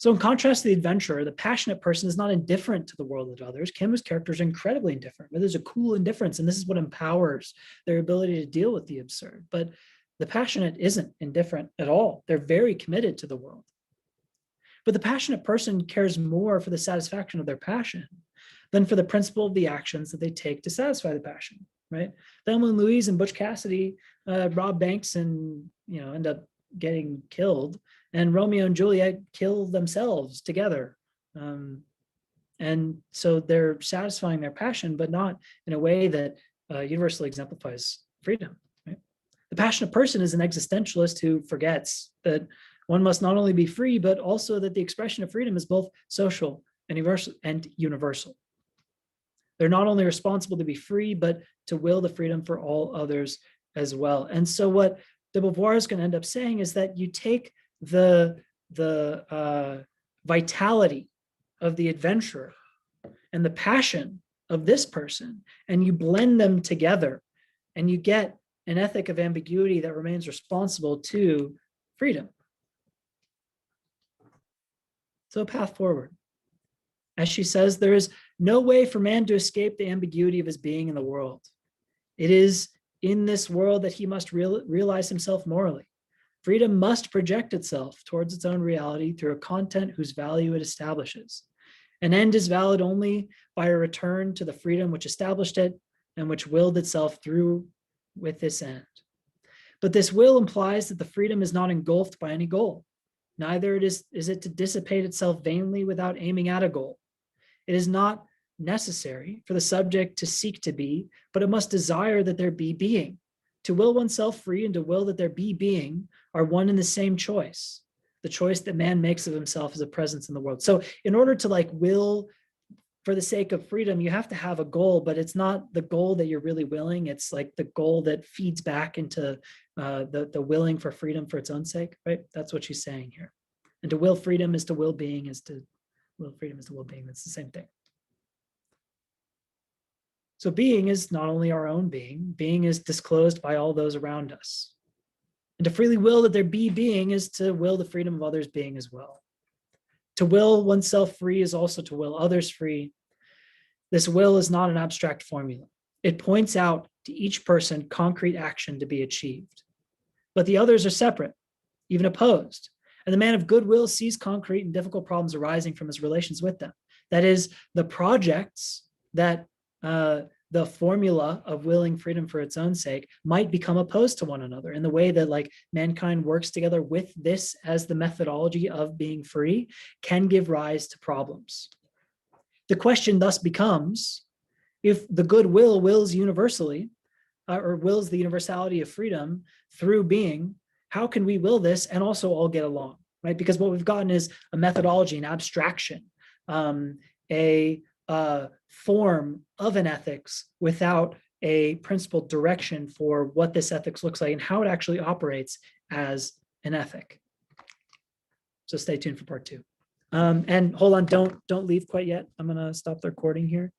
So in contrast to the adventurer, the passionate person is not indifferent to the world of others. Camus' characters are incredibly indifferent, but there's a cool indifference, and this is what empowers their ability to deal with the absurd. But the passionate isn't indifferent at all. They're very committed to the world. But the passionate person cares more for the satisfaction of their passion than for the principle of the actions that they take to satisfy the passion, right? Thelma and Louise and Butch Cassidy rob banks and end up getting killed, and Romeo and Juliet kill themselves together. And so they're satisfying their passion, but not in a way that universally exemplifies freedom. Right? The passionate person is an existentialist who forgets that one must not only be free, but also that the expression of freedom is both social and universal. They're not only responsible to be free, but to will the freedom for all others as well. And so what de Beauvoir is going to end up saying is that you take the vitality of the adventurer and the passion of this person, and you blend them together, and you get an ethic of ambiguity that remains responsible to freedom. So a path forward. As she says, there is no way for man to escape the ambiguity of his being in the world. It is in this world that he must realize himself morally. Freedom must project itself towards its own reality through a content whose value it establishes. An end is valid only by a return to the freedom which established it and which willed itself through with this end. But this will implies that the freedom is not engulfed by any goal. Neither is it to dissipate itself vainly without aiming at a goal. It is not necessary for the subject to seek to be, but it must desire that there be being. To will oneself free and to will that there be being are one and the same choice. The choice that man makes of himself as a presence in the world. So in order to will for the sake of freedom, you have to have a goal, but it's not the goal that you're really willing. It's the goal that feeds back into the willing for freedom for its own sake, right? That's what she's saying here. And to will freedom is to will being, is to will freedom is to will being. That's the same thing. So being is not only our own being is disclosed by all those around us. And to freely will that there be being is to will the freedom of others being as well. To will oneself free is also to will others free. This will is not an abstract formula. It points out to each person concrete action to be achieved. But the others are separate, even opposed. And the man of goodwill sees concrete and difficult problems arising from his relations with them. That is, the projects that the formula of willing freedom for its own sake might become opposed to one another in the way that mankind works together with this as the methodology of being free can give rise to problems. The question thus becomes, if the goodwill wills universally or wills the universality of freedom through being, how can we will this and also all get along, right? Because what we've gotten is a methodology, an abstraction, a form of an ethics without a principled direction for what this ethics looks like and how it actually operates as an ethic. So stay tuned for part 2. And hold on, don't leave quite yet. I'm gonna stop the recording here.